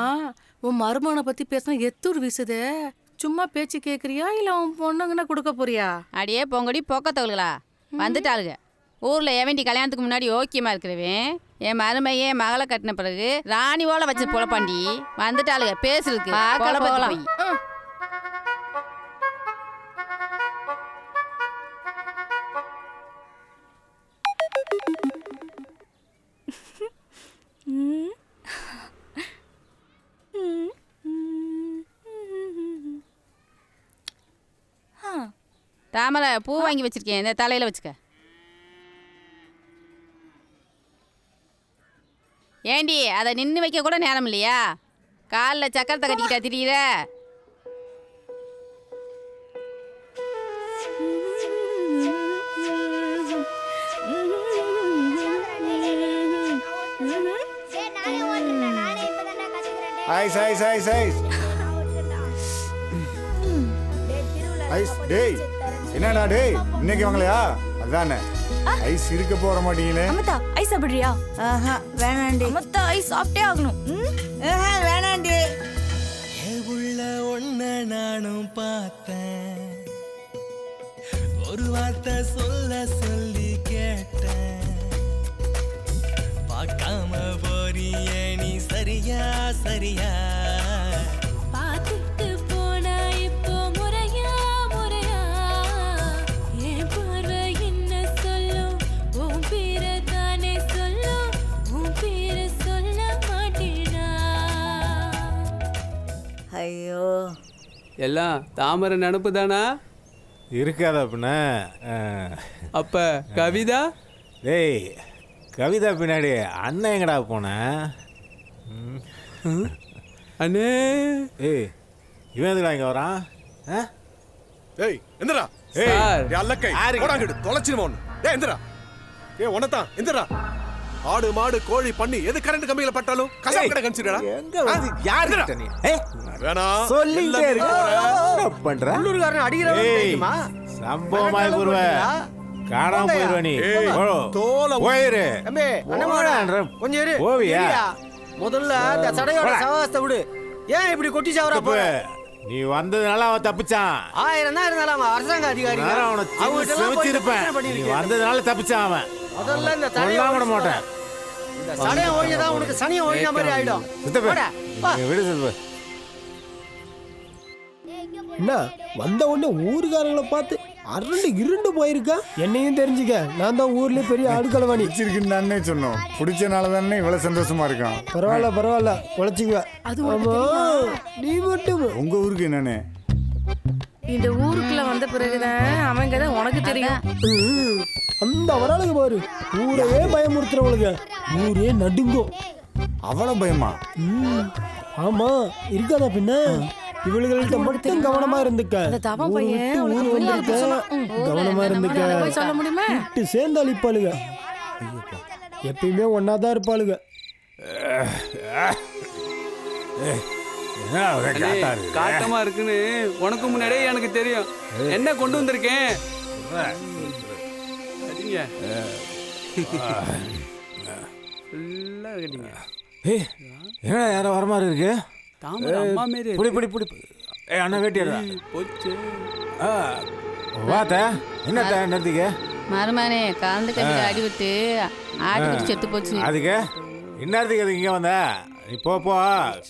உன் மருமகனை பத்தி பேசினா எத்தூர் வீசுது. சும்மா பேச்சு கேட்குறியா இல்லை உன் பொண்ணுங்கன்னா கொடுக்க போறியா? அடியே பொங்கடி பொக்கத்தவளுகளா வந்துட்டாளுங்க. ஊரில் எவன்டி கல்யாணத்துக்கு முன்னாடி ஓக்கியமாக இருக்கிறவன் என் மருமையே மகளை கட்டின பிறகு ராணி ஓலை வச்சு பொழப்பாண்டி வந்துட்டாளுங்க பேசுறதுக்கு. போகலாம். தாமரை பூ வாங்கி வச்சிருக்கேன், இந்த தலையில வச்சுக்க. ஏண்டி அதை நின்று வைக்க கூட நேரம் இல்லையா? காலில் சக்கரத்தை கட்டிக்கிட்டா திரியிற? Ice ice ice ice ice டேய் என்னடா டேய் இன்னைக்கு வாங்கலையா அதானே ஐஸ் இருக்க போற மாட்டீங்களே அம்மத்தா ஐஸ் சாப்பிடுறியா? ஆஹா வேணாண்டி. அம்மத்தா ஐஸ் சாப்பிட்டே ஆகணும். ஆஹா வேணாண்டி. உள்ள ஒன்ன நானும் பார்த்தேன், ஒரு வார்த்தை சொல்ல சொல்லி கேட்டேன், பார்க்காம போறிய நீ சரியா சரியா பார்த்துட்டு போனா இப்போ முறையா முறையா என் பார்வை என்ன சொல்லும், உன் பேரை தானே சொல்லும், உன் பேரை சொல்ல மாட்டேனா? ஐயோ எல்லாம் தாமரை நினப்பு தானா? இருக்காதா பின்ன அப்ப கவிதா? டேய் கவிதா பின்னாடி அண்ணன் எங்கடா போனேன்? அண்ணே ஏய் இவன் எதுடா இங்கே வரான்? ஏய் எந்திரா. ஏய் ஏய் அல்லக்கை போடாங்கடு தொலைச்சிடுவோம். ஏய் எந்திரா. ஏய் உனதான் எந்திரா. ஆடு மாடு கோழி பண்ணி எது கரண்ட் கம்பியில பட்டாலும் கசம் கடை கன்சிடரா. எங்க வந்து யார் கிட்ட நீ? வேணா சொல்லிட்டே இருக்க. என்ன பண்ற? உள்ளூர்காரன் அடிக்கிறவன் தெரியுமா? சம்பவமாய் போடுவ. காணாம போயிடுவ நீ. தோல போயிரு. தம்பி அண்ணமாடா கொஞ்சம் இரு. போவியா? முதல்ல அந்த சடையோட சவாசத்தை விடு. ஏன் இப்படி கொட்டி சாவறா போற? நீ வந்ததுனால அவன் தப்பிச்சான். 1000 தான் இருந்தாலும் அவன் அரசாங்க அதிகாரி. அவனை செவிச்சிருப்பேன். நீ வந்ததுனால தப்பிச்சான் அவன். முதல்ல இந்த சடையை விட மாட்டேன். இந்த சடையை ஓடியதான் உனக்கு சனியை ஓடின மாதிரி ஆயிடும். விடு சித்தப்பா. என்ன வந்த உடனே ஊருக்காரங்களை பார்த்து இருண்டு போயிருக்கா? என்னையும் தெரிஞ்சுக்க, நான் தான் ஊர்லயே பெரிய ஆடுகளவாணி. பிடிச்சிருக்குன்னு தானே சொன்னோம். பிடிச்சனால தானே இவ்வளவு சந்தோஷமா இருக்கான். பரவாயில்ல பரவாயில்ல உழைச்சிக்குவ. ஆமா நீ மட்டும் உங்க ஊருக்கு என்னன்னு இந்த ஊருக்குள்ள வந்த பிறகுதான் அவங்க தான் உனக்கு தெரியும். அந்த வராளுங்க பாரு, ஊரையே பயமுறுத்துறவளுங்க, ஊரே நடுங்கும். அவ்வளவு பயமா? ஆமா இருக்காதா பின்ன. இவளுகள்கிட்ட மட்டும் கவனமா இருந்துக்க. ஊர் வந்திருக்க கவனமா இருந்துக்க. விட்டு சேர்ந்து அழிப்பாளுங்க. எப்பயுமே ஒன்னாதான் இருப்பாளுங்க. காட்டமா இருக்குன்னு உனக்கு முன்னாடியே எனக்கு தெரியும். என்ன கொண்டு வந்திருக்கேன்? என்ன யாரோ வர மாதிரி இருக்கு? தாமரை அம்மா மாரி. புடி புடி புடி. ஏய் அண்ணா வேட்டியடா. போச்சு. வாத்த என்னத்த நிறுத்திக்க? மருமானே கலந்து கட்டில அடிவிட்டு ஆட்டுக்கு செத்து போச்சு. அதுக்கு இந்நேரத்துக்கு அதுக்கு இங்கே வந்த? நீ போ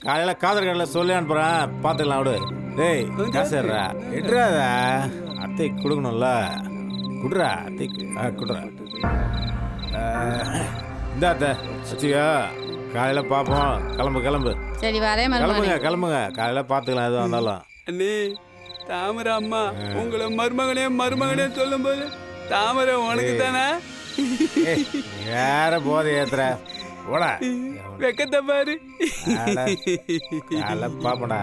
காலையில் காதல் கடையில் சொல்லி அனுப்புகிறேன், பார்த்துக்கலாம் விடு. டேய் காசுறா எட்ராத அத்தைக்கு கொடுக்கணும்ல, குடுறா அத்தைக்கு. குடுறா இந்த அத்தை வச்சுக்கோ, காலையில் பார்ப்போம். கிளம்பு. சரி வரேன் கிளம்புங்க காலையில் பார்த்துக்கலாம் எதுவும் வந்தாலும். அண்ணே தாமரை அம்மா உங்களை மருமகனே சொல்லும் போது தாமரை உனக்கு தானே? வேற போதை ஏத்துற ஓட வெக்கத்தை பாரு. பாப்படா.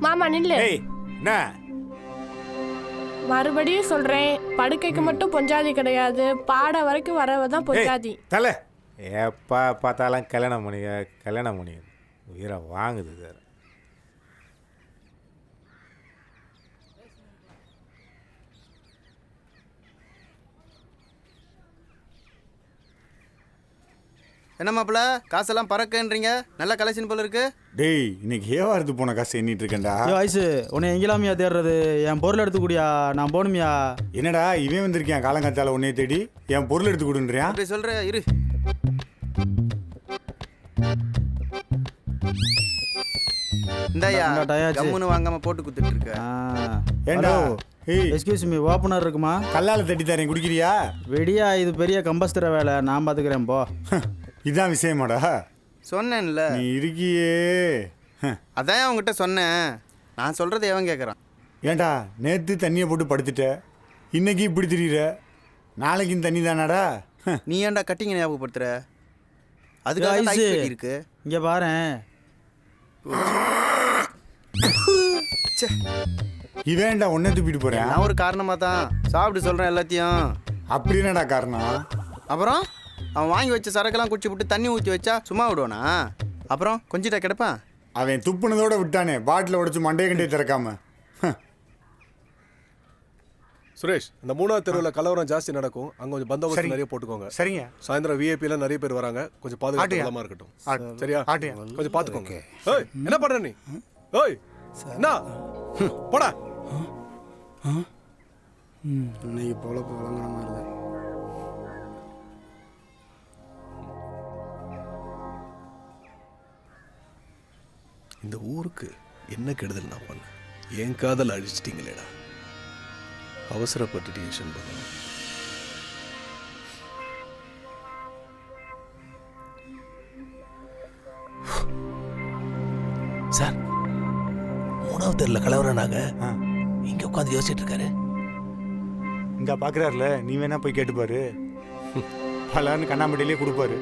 மாமா நில்லு. என்ன மறுபடியும் சொல்றேன், படுக்கைக்கு மட்டும் பொஞ்சாதி கிடையாது, பாட வரைக்கும் வரவதான் பொஞ்சாதி. தலை எப்போ பார்த்தாலும் கல்யாணம் பண்ணி உயிரை வாங்குது சார். என்ன மாப்பிள்ள காசெல்லாம் பறக்கன்றீங்க? நல்ல கலெக்ஷன் போல இருக்கு. டேய் இன்னைக்கு ஏவாரத்து போன காசு எண்ணிட்டு இருக்கேன்டா. ஐசு உன்னை எங்கெல்லாமியா தேடுறது? என் பொருள் எடுத்து கூடியா, நான் போகணுமியா. என்னடா இவன் வந்திருக்கேன் காலங்காத்தால உன்னைய தேடி என் பொருள் எடுத்து கொடுன்றியா? அப்படி சொல்ற இரு. இந்தாயா கம்முன்னு வாங்காம போட்டு குத்துட்டு இருக்க. ஏண்டா எக்ஸ்கியூஸ் மீ, ஓப்பனர் இருக்குமா? கல்லால தட்டி தரேன், குடிக்கிறியா? வெடியா, இது பெரிய கம்பஸ்தர வேலை, நான் பார்த்துக்கிறேன் போ. இதான் விஷயமாடா? சொன்னேன்ல நீ இருக்கியே. அதான் அவங்ககிட்ட சொன்னேன். நான் சொல்றது எவன் கேட்குறான்? ஏண்டா நேற்று தண்ணியை போட்டு படுத்துட்ட, இன்னைக்கு இப்படி திரியிற, நாளைக்கும் தண்ணி தானாடா? நீ ஏன்டா கட்டிங்க ஞாபகப்படுத்துற? அதுக்காக இருக்கு. இங்க பாரு, இவேண்டா உன்னை தூப்பிட்டு போறேன். நான் ஒரு காரணமா தான் சாப்பிட்டு சொல்றேன் எல்லாத்தையும். அப்படி என்னடா காரணம்? அப்புறம் அவன் வாங்கி வச்ச சரக்கெல்லாம் குடிச்சு விட்டு தண்ணி ஊற்றி வச்சா சும்மா விடுவானா? அப்புறம் கொஞ்சிட்டா கிடப்பான். அவன் துப்புனதோட விட்டானே, பாட்டில் உடைச்சு மண்டைய கண்டே திறக்காம. சுரேஷ், இந்த 3வது தெருவில் கலவரம் ஜாஸ்தி நடக்கும். அங்கே கொஞ்சம் பந்தோபஸ்து நிறைய போட்டுக்கோங்க. சரிங்க. சாயந்தரம் விஐபிலாம் நிறைய பேர் வராங்க. கொஞ்சம் பாதுகாப்பு இருக்கட்டும். சரியா? கொஞ்சம் பார்த்துக்கோங்க. ஏய், என்ன பண்ற நீ? ஏய், என்ன போடா. இன்னைக்கு போல போலங்கிற மாதிரி தான். இந்த ஊருக்கு என்ன கெடுதல் நான் பண்ணேன்? என் காதல் அழிச்சிட்டீங்களேடா. அவசரப்பட்டு டியூஷன் பண்ண சார், 3வது தெருவில் கலவரனாங்க. இங்க உட்காந்து யோசிச்சுட்டு இருக்காரு. இங்க பாக்குறாருல, நீ வேணா போய் கேட்டுப்பாரு. பலன்னு கண்ணாம்பட்டியிலே கொடுப்பாரு.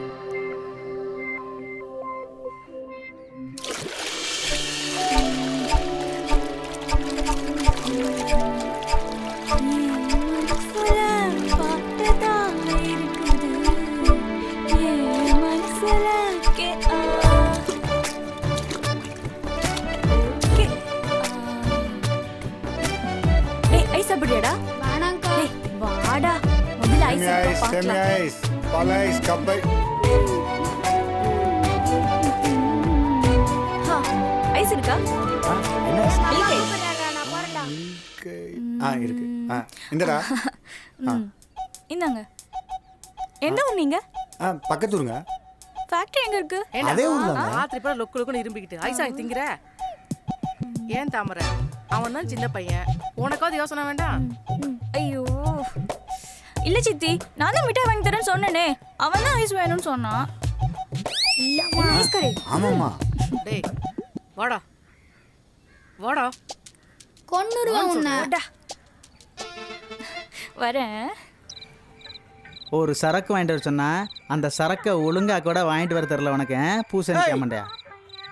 இந்தாங்க. என்ன ஊர் நீங்க? பக்கத்தூருங்க. ஃபேக்டரி எங்க இருக்கு? அதே ஊர்ல. ராத்திரி போல லொக்கு லொக்குன்னு இரும்பிக்கிட்டு ஐசா திங்கற. ஏன் தாமரை? அவன் தான் சின்ன பையன். உனக்காவது யோசனை வேண்டாம்? ஐயோ இல்ல சித்தி, நான் தான் மிட்டாய் வாங்கி தரேன்னு சொன்னேனே. அவன் தான் ஐஸ் வேணும்னு சொன்னான். இல்ல ஐஸ் கரே. ஆமாமா. டேய் வாடா வாடா. கொன்னுருவா உன்னை. வரேன். ஒரு சரக்கு வாங்கிட்டு வர சொன்னா அந்த சரக்கை ஒழுங்கா கூட வாங்கிட்டு வர தெரியல உனக்கு. பூசணி கேமண்டா.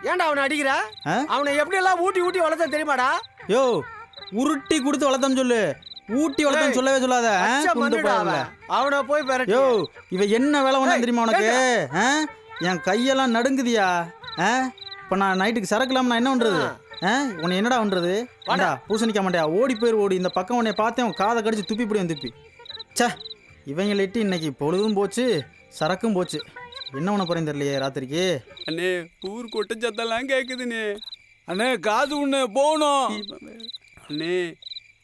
ஏன்டா அவனை அடிக்கிற? அவனை எப்படி எல்லாம் ஊட்டி ஊட்டி வளர்த்த தெரியுமாடா? யோ, உருட்டி கொடுத்து வளர்த்தம் சொல்லு. ஊட்டி வளர்த்தம் சொல்லவே சொல்லாத. அவனை போய் பெற. யோ, இவ என்ன வேலை ஒண்ணு தெரியுமா உனக்கு? என் கையெல்லாம் நடுங்குதியா? இப்போ நான் நைட்டுக்கு சரக்கு இல்லாம நான் என்ன பண்றது? உன்னை என்னடா பண்றது? வாடா பூசணிக்க மாட்டியா? ஓடி போயிரு ஓடி. இந்த பக்கம் உன்னை பார்த்தேன், காதை கடிச்சு துப்பி பிடியும் துப்பி. சே, இவங்களிட்டு இன்னைக்கு பொழுதும் போச்சு, சரக்கும் போச்சு. என்ன பண்ண போறேன்னு தெரியலையே ராத்திரிக்கு. அண்ணே, ஊர் கொட்ட சத்தெல்லாம் கேக்குதுண்ணே. அண்ணே, காது உண்ணே போகணும். அண்ணே,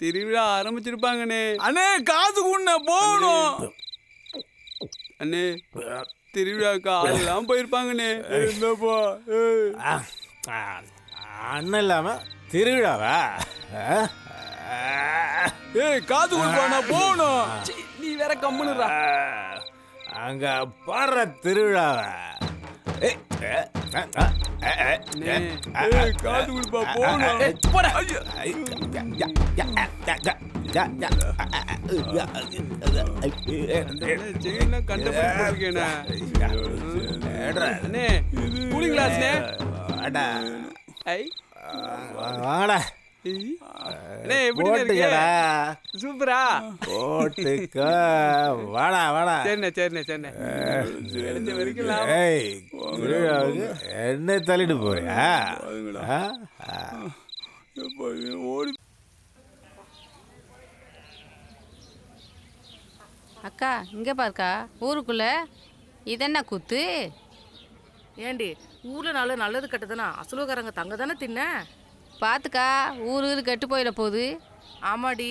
திருவிழா ஆரம்பிச்சிருப்பாங்கண்ணே. அண்ணே, காது உண்ணே போகணும். அண்ணே, திருவிழாக்கு ஆளெல்லாம் போயிருப்பாங்கண்ணே. என்னப்பா அண்ணன் இல்லாம திருவிழாவா? ஏய், காது கொடுப்பானா போகணும். நீ வேற கம்முனுறா. அங்க பாடுற திருவிழாவா? காது கொடுப்பா போகணும். கூலிங் கிளாஸ்னே. வாடா சூப்பரா போட்டுக்க. வாடா வாடா. சரிண்ணே சரிண்ணே சரிண்ணே. என்ன தள்ளிட்டு போறியா? ஓடி. அக்கா இங்கே பாருக்கா, ஊருக்குள்ள இதென்ன கூத்து? ஏண்டி ஊரில் நல்லது கட்டுதானா? அசலுக்காரங்க தங்க தானே தின்ன. பார்த்துக்கா, ஊரு கெட்டு போயிட போகுது. ஆமாடி,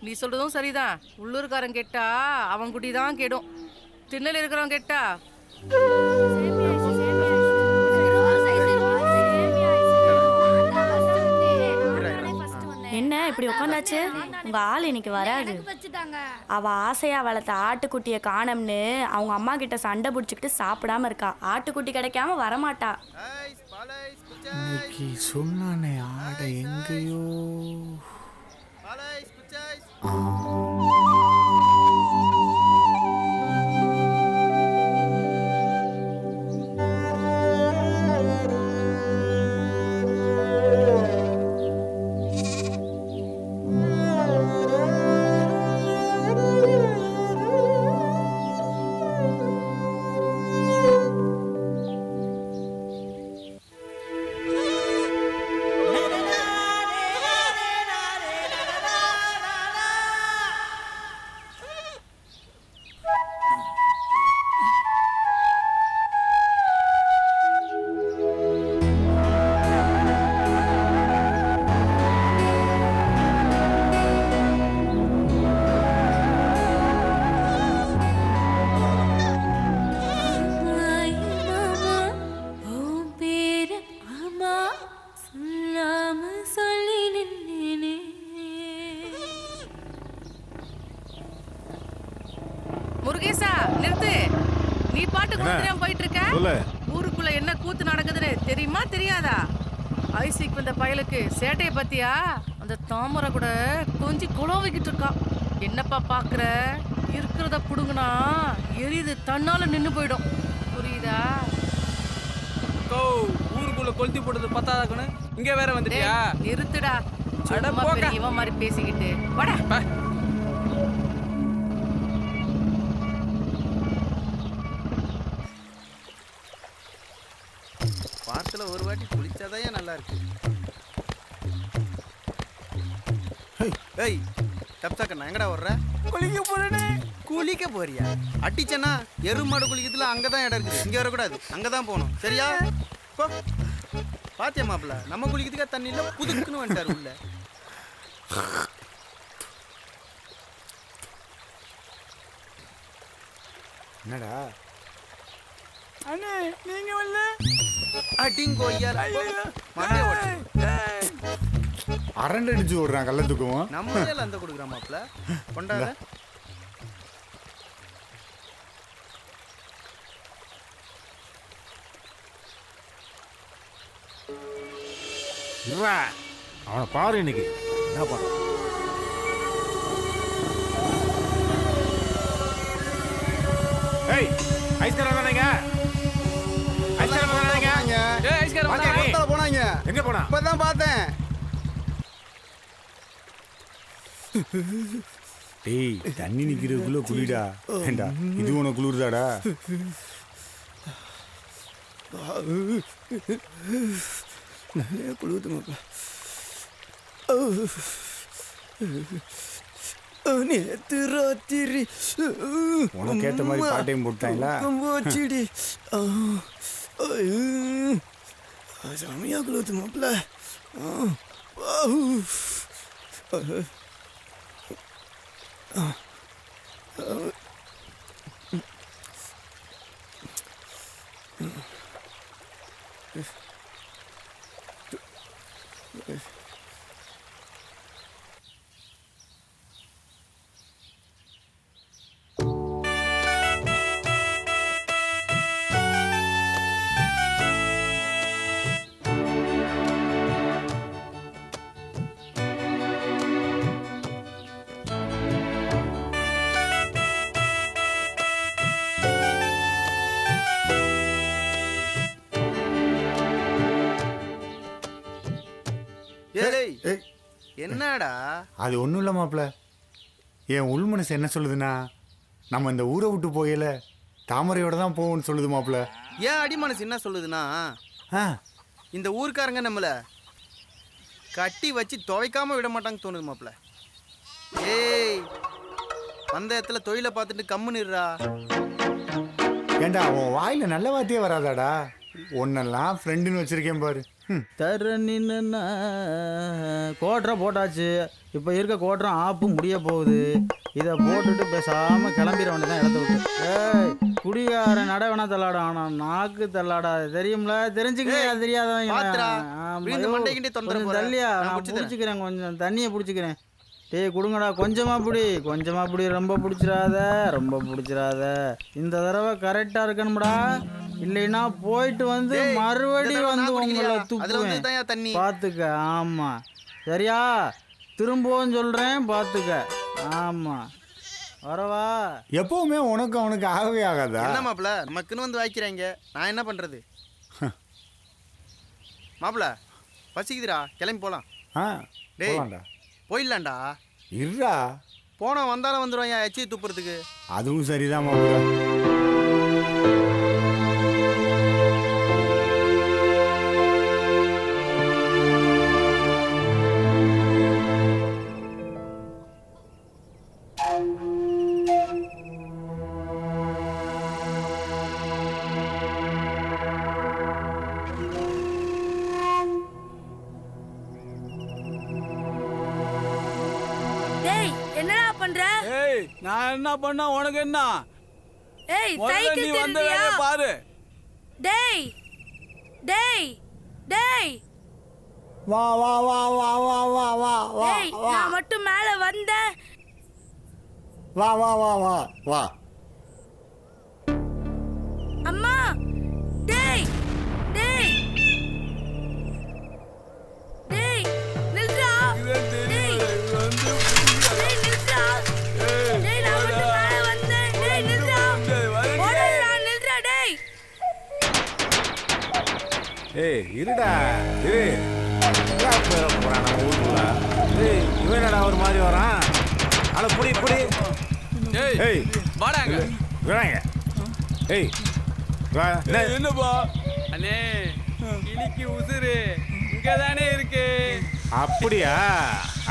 நீ சொல்கிறதும் சரிதான். உள்ளூர்காரன் கெட்டா அவன் குட்டி தான் கெடும். திண்ணல் இருக்கிறவன் கெட்டா என்ன இப்படி உட்காந்தாச்சு? உங்க ஆள் இன்னைக்கு வராது. அவ ஆசையா வளர்த்த ஆட்டுக்குட்டியை காணோம்னு அவங்க அம்மா கிட்ட சண்டை பிடிச்சிக்கிட்டு சாப்பிடாம இருக்கா. ஆட்டுக்குட்டி கிடைக்காம வரமாட்டா. இன்னைக்கு சொன்னானே ஆடை எங்கேயோ. நிறுத்து. நீ பாட்டு கூத்துறேன் போயிட்டு இருக்க. சொல்லு. ஊருக்குள்ள என்ன கூத்து நடக்குதுன்னு தெரியுமா தெரியாதா? ஐசிக்கு வந்த பயலுக்கு சேட்டைய பத்தியா? அந்த தாமரை கூட கொஞ்சம் குழவிக்கிட்டு இருக்கான். என்னப்பா பாக்குற? இருக்கிறத புடுங்குனா எரியுது தன்னால நின்னு போயிடும். புரியுதா? ஊருக்குள்ள கொளுத்தி போட்டது பத்தாதாக்கணும் இங்க வேற வந்துட்டியா? நிறுத்துடா. அட போங்க. இவன் மாதிரி பேசிக்கிட்டு வாடா. வாரத்துல ஒரு வாட்டி குளிச்சாதான் நல்லா இருக்கு. ஏய் தப்சாக்கண்ணா எங்கடா வர்ற? குளிக்க போறேனே. குளிக்க போறியா? அடிச்சனா எருமாடு குளிக்கிறதுல அங்கதான் இடம் இருக்குது. இங்க வரக்கூடாது, அங்கதான் போகணும். சரியா? போ. பாத்தியா மாப்பிள்ள, நம்ம குளிக்கிறதுக்கா தண்ணி இல்ல, புதுக்குன்னு வந்துட்டாரு உள்ள. என்னடா அண்ணே நீங்க வரல? அடிங்கோய்யா அரண்டு அடிச்சு விடுறான் கள்ளத்துக்குவோம். நம்ம அந்த கொடுக்குறான் மாப்பிள்ள. கொண்டாட. அவனை பாரு இன்னைக்கு என்ன பண்ண. ஏய் ஐஸ்காரம் தானேங்க? ஐஸ்காரம் தானேங்க? ஏய் ஐஸ்காரம் வாங்க போனாங்க. எங்க போனா? இப்பதான் பார்த்தேன். டேய் தண்ணி நிக்கிறதுக்குள்ள குளிடா. ஏண்டா இது உனக்கு குளிர்தாடா? நிறைய குளிர்து மாப்பிள்ள. நேத்து ராத்திரி உனக்கு ஏற்ற மாதிரி பாட்டையும் போட்டாங்களா? போச்சுடி. செமையா குளிர்து மாப்பிள்ள. என்னடா? அது ஒன்றும் இல்லை மாப்பிள்ள. என் உள் மனசு என்ன சொல்லுதுன்னா, நம்ம இந்த ஊரை விட்டு போகல தாமரையோட தான் போவோம்னு சொல்லுது மாப்பிள்ள. ஏன் அடி மனசு என்ன சொல்லுதுன்னா, இந்த ஊருக்காரங்க நம்மள கட்டி வச்சு துவைக்காம விட மாட்டாங்க தோணுது மாப்பிள்ள. ஏய் வந்த இடத்துல தொழிலை பார்த்துட்டு கம்முன்னுடுறா. ஏண்டா அவன் வாயில நல்ல வார்த்தையே வராதாடா? ஒன்னெல்லாம் ஃப்ரெண்டுன்னு வச்சிருக்கேன் பாரு. தர நின்னா கோட்டரை போட்டாச்சு. இப்போ இருக்க கோட்டரம் ஆப்பு முடிய போகுது. இதை போட்டுட்டு பேசாமல் கிளம்பிட வேண்டியதான் இடத்த விட்டு. ஏய் குடிகாரன் நட வேணா தள்ளாடும், ஆனால் நாக்கு தள்ளாடாது. தெரியும்ல? தெரிஞ்சுக்கிறேன். தெரியாதவங்க தள்ளியா? நான் பிடிச்சிக்கிறேன், கொஞ்சம் தண்ணியை பிடிச்சிக்கிறேன். டேய் கொடுங்கடா, கொஞ்சமாக பிடி. ரொம்ப பிடிச்சிடாத. இந்த தடவை கரெக்டாக இருக்கணும்டா. இல்லைன்னா போயிட்டு வந்து மறுபடியும் வந்து உங்களை துப்புவேன். பார்த்துக்க. ஆமாம் சரியா? திரும்பவும் சொல்கிறேன் பார்த்துக்க. ஆமாம் வரவா? எப்பவுமே உனக்கு அவனுக்கு ஆகவே ஆகாதா? என்ன மாப்பிள்ள நமக்குன்னு வந்து வாய்க்கிறாங்க, நான் என்ன பண்ணுறது? மாப்பிள்ள பசிக்குதுடா, கிளம்பி போகலாம். டேய் போயிடலாம்டா. இருடா. போனால் வந்தாலும் வந்துடுவாங்க எச்சி துப்புறதுக்கு. அதுவும் சரிதான் மாப்பிள்ள. நான் என்ன பண்ணா உனக்கு என்ன? ஏய் முதல்ல நீ வந்த வேலைய பாரு. டேய் டேய் டேய் வா வா வா வா வா வா வா வா. டேய் நான் மட்டும் மேல வந்தேன். வா வா வா வா வா. ஏய் இருடா இரு போறான் நம்ம ஊருக்குள்ள. ஏய் இவன் என்னடா ஒரு மாதிரி வரான்? அட புடி புடி. ஏய் வாடாங்க விடாங்க. ஏய் வா. என்னப்பா அண்ணே கிளிக்கு உசுரு இங்கதானே இருக்கு. அப்படியா?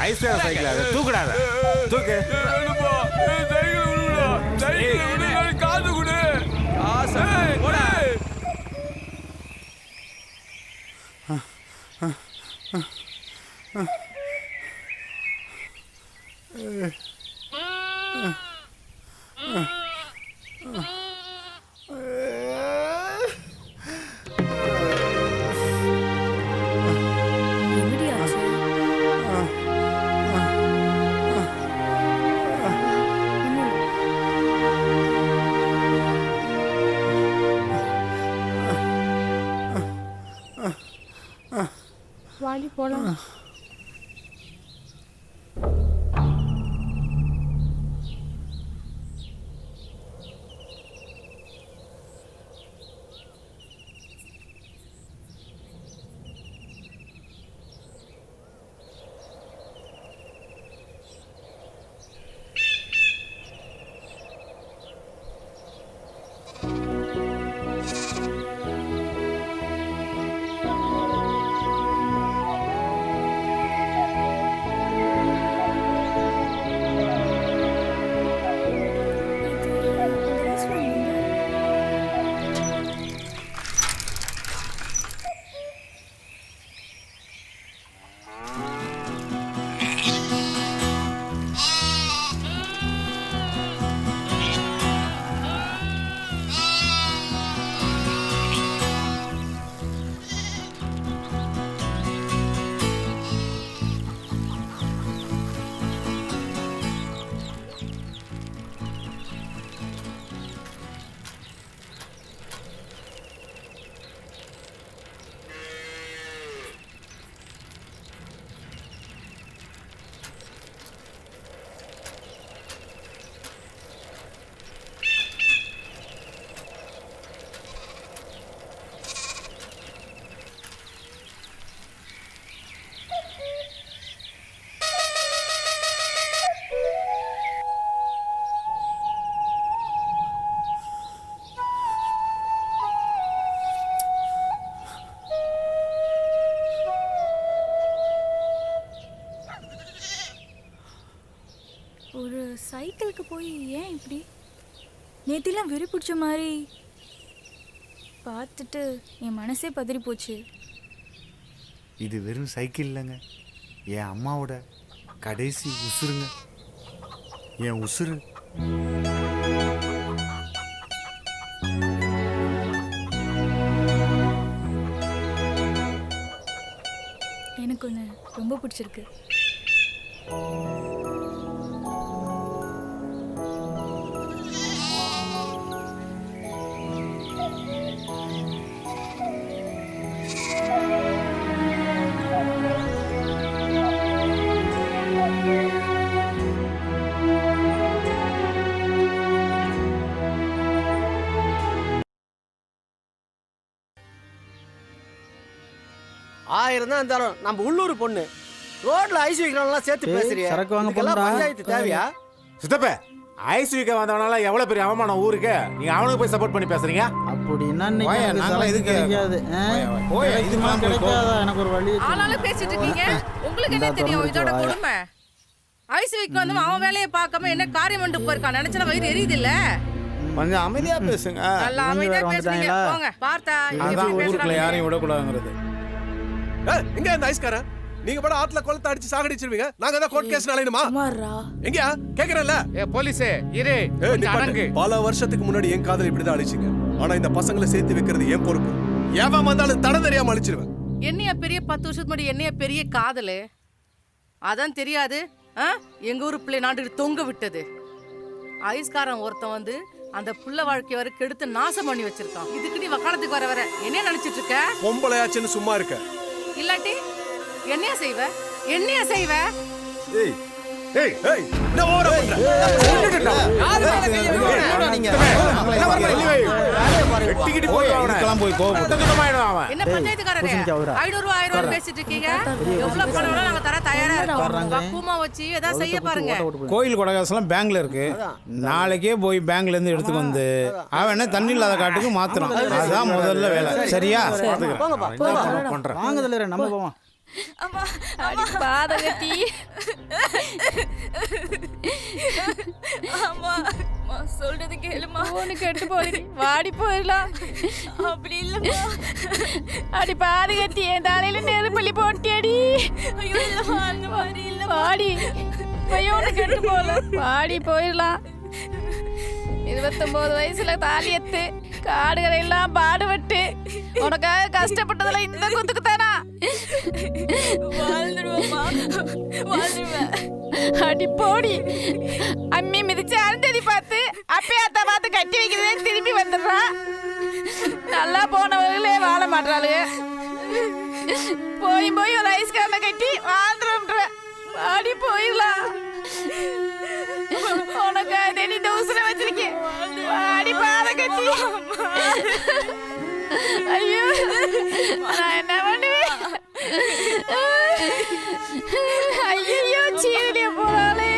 ஐஸ் சைக்கிள் அது தூக்குடாத. தூக்கு. என்னப்பா சைக்கிள் விடுடா. சைக்கிள் விடு காசு கொடு. காசு போடா. வாடி போலாம். ஒரு சைக்கிளுக்கு போய் ஏன் இப்படி நேத்திலாம் வெறி பிடிச்ச மாதிரி பார்த்துட்டு என் மனசே பதறி போச்சு. இது வெறும் சைக்கிள் இல்லைங்க, என் அம்மாவோட கடைசி உசுருங்க. என் உசுரு. எனக்கு ஒன்று ரொம்ப பிடிச்சிருக்கு. ஆயிரம் தான் இருந்தாலும் நம்ம உள்ளூர் பொண்ணு ரோட்ல ஐஸ் வைக்கிறவங்களாம் சேர்த்து பேசுறியா? சரக்கு வாங்க இதுக்கெல்லாம் போறா. பஞ்சாயத்து தேவையா? சித்தப்ப ஐஸ் வீக்க வந்தவனால எவ்வளவு பெரிய அவமானம் ஊருக்கு. நீங்க அவனுக்கு போய் சப்போர்ட் பண்ணி பேசுறீங்க. அப்படின்னா போயா, நாங்களா இதுக்கு கிடைக்காது. போயா, இதுக்கு மேல கிடைக்காதா? எனக்கு ஒரு வழி. ஆனாலும் பேசிட்டு இருக்கீங்க. உங்களுக்கு என்ன தெரியும் இதோட கொடுமை? ஐஸ் வீக் வந்து அவன் வேலையை பார்க்காம என்ன காரியம் பண்ணி போயிருக்கான். நினைச்சா வயிறு எரியுது இல்ல? கொஞ்சம் அமைதியா பேசுங்க. நல்லா அமைதியா பேசுறீங்க. போங்க பார்த்தா அதான் ஊருக்குள்ள யாரையும் விடக்கூடாதுங்கிறது. எங்க அந்த ஐஸ்காரன்? நீங்க பட ஆட்ல கொளத்த அடிச்சு சாகடிச்சிருவீங்க. நாங்க தான் கோர்ட் கேஸ் நாளையுமா? எங்கயா கேக்குறேன்ல? போலீஸே இரு அடங்கு. பல வருஷத்துக்கு முன்னாடி என் காதல் இப்படிதான் அழிச்சிங்க. ஆனா இந்த பசங்களை சேர்த்து வைக்கிறது என் பொறுப்பு. எவன் வந்தாலும் தடம் தெரியாம அழிச்சிருவேன். என்னைய பெரிய 10 வருஷத்துக்கு முன்னாடி என்னைய பெரிய காதலு அதான் தெரியாது. எங்க ஊரு பிள்ளை நாட்டுக்கு தொங்க விட்டது. ஐஸ்காரன் ஒருத்தன் வந்து அந்த புள்ள வாழ்க்கை வரை கெடுத்து நாசம் பண்ணி வச்சிருக்கான். இதுக்கு நீ வக்காலத்துக்கு வர என்ன நினைச்சிட்டு இருக்க? பொம்பளையாச்சுன்னு சும்மா இருக்க. இல்லாட்டி என்னையா செய்வ? என்னையா செய்வ? ஏய் ஏய் ஏய் என்ன ஓவரா பண்ற யாரு மேல கைய வைக்கிறீங்க நீங்க வெட்டிக்கிட்டு போய் அவனே போய் கோவப்பட்டு அவன் என்ன பஞ்சாயத்துக்காரரே 500 ரூபாய் 1000 ரூபாய் பேசிட்டு இருக்கீங்க எவ்வளவு பணம் வேணா நாங்க தர தயாரா இருக்கோம் பக்குவமா வச்சு ஏதாவது செய்ய பாருங்க கோயில் கொடகாசெல்லாம் பேங்க்ல இருக்கு நாளைக்கே போய் பேங்க்ல இருந்து எடுத்து வந்து அவன் என்ன தண்ணி இல்லாத காட்டுக்கு மாத்துறான் அதான் முதல்ல வேலை சரியா பண்றேன் வாங்க தலைவரே நம்ம போவோம் அடி பாதகத்தி அம்மா சொல்றது கேளுமா ஒண்ணு கெட்டு போறீ வாடி போயிடலாம் அப்படி இல்லம்மா அடி பாதகத்தி என் தலையில நெருப்பள்ளி போட்டியடி ஐயோ இல்லம்மா அந்த மாதிரி இல்ல வாடி பையன் கெட்டு போல வாடி போயிடலாம் 29 வயசுல தாலி எத்து காடுகளை எல்லாம் பாடுபட்டு உனக்காக கஷ்டப்பட்டதுல இந்த குத்துக்கு தானா அடி போடி அம்மி மிதிச்சு அருந்ததி பார்த்து அப்பயாத்த பார்த்து கட்டி வைக்கிறதே திரும்பி வந்துடுறான் நல்லா போனவர்களே வாழ மாட்டாளுங்க போய் போய் ஒரு ஐஸ்காரனை கட்டி வாழ்ந்துருன்ற அடி போயிடலாம் உனக்கு அதே தூசணை வச்சிருக்கேன் வாடி பாத கட்டி ஐயோ நான் என்ன பண்ணுவேன் ஐயோ சீரடிய போறாளே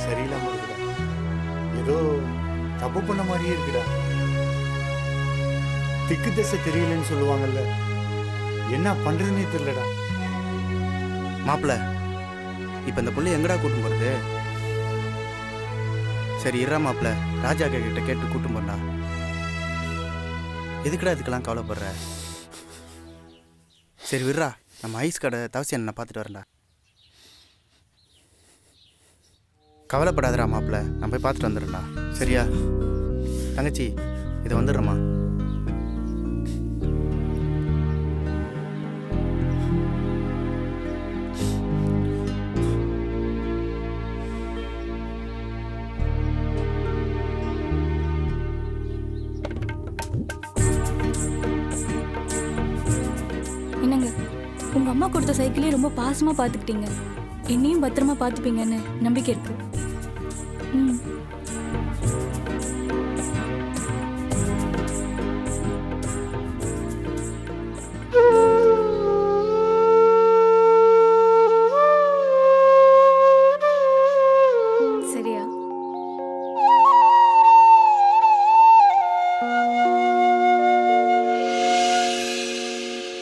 சரியில்லாம இருக்குடா. ஏதோ தப்பு பண்ண மாதிரியே இருக்குடா. திக்கு திசை தெரியலன்னு சொல்லுவாங்கல்ல, என்ன பண்றதுன்னே தெரியலடா. மாப்பிள்ள இப்ப இந்த புள்ளி எங்கடா கூட்டும் போறது? சரி இறா மாப்பிள்ள, ராஜா கிட்ட கேட்டு கூட்டும் போறா. எதுக்குடா இதுக்கெல்லாம் கவலைப்படுற? சரி விட்றா, நம்ம ஐஸ் கடை தவசி நான் பார்த்துட்டு வரேன்டா. கவலைப்படாதடா மாப்பிள்ள, நான் போய் பார்த்துட்டு வந்துடுறேன்டா. சரியா தங்கச்சி, இதை வந்துடுறேம்மா. என்னங்க, உங்க அம்மா கொடுத்த சைக்கிளே ரொம்ப பாசமா பார்த்துக்கிட்டீங்க. என்னையும் பத்திரமா பார்த்துப்பீங்கன்னு நம்பிக்கை இருக்கு. சரியா?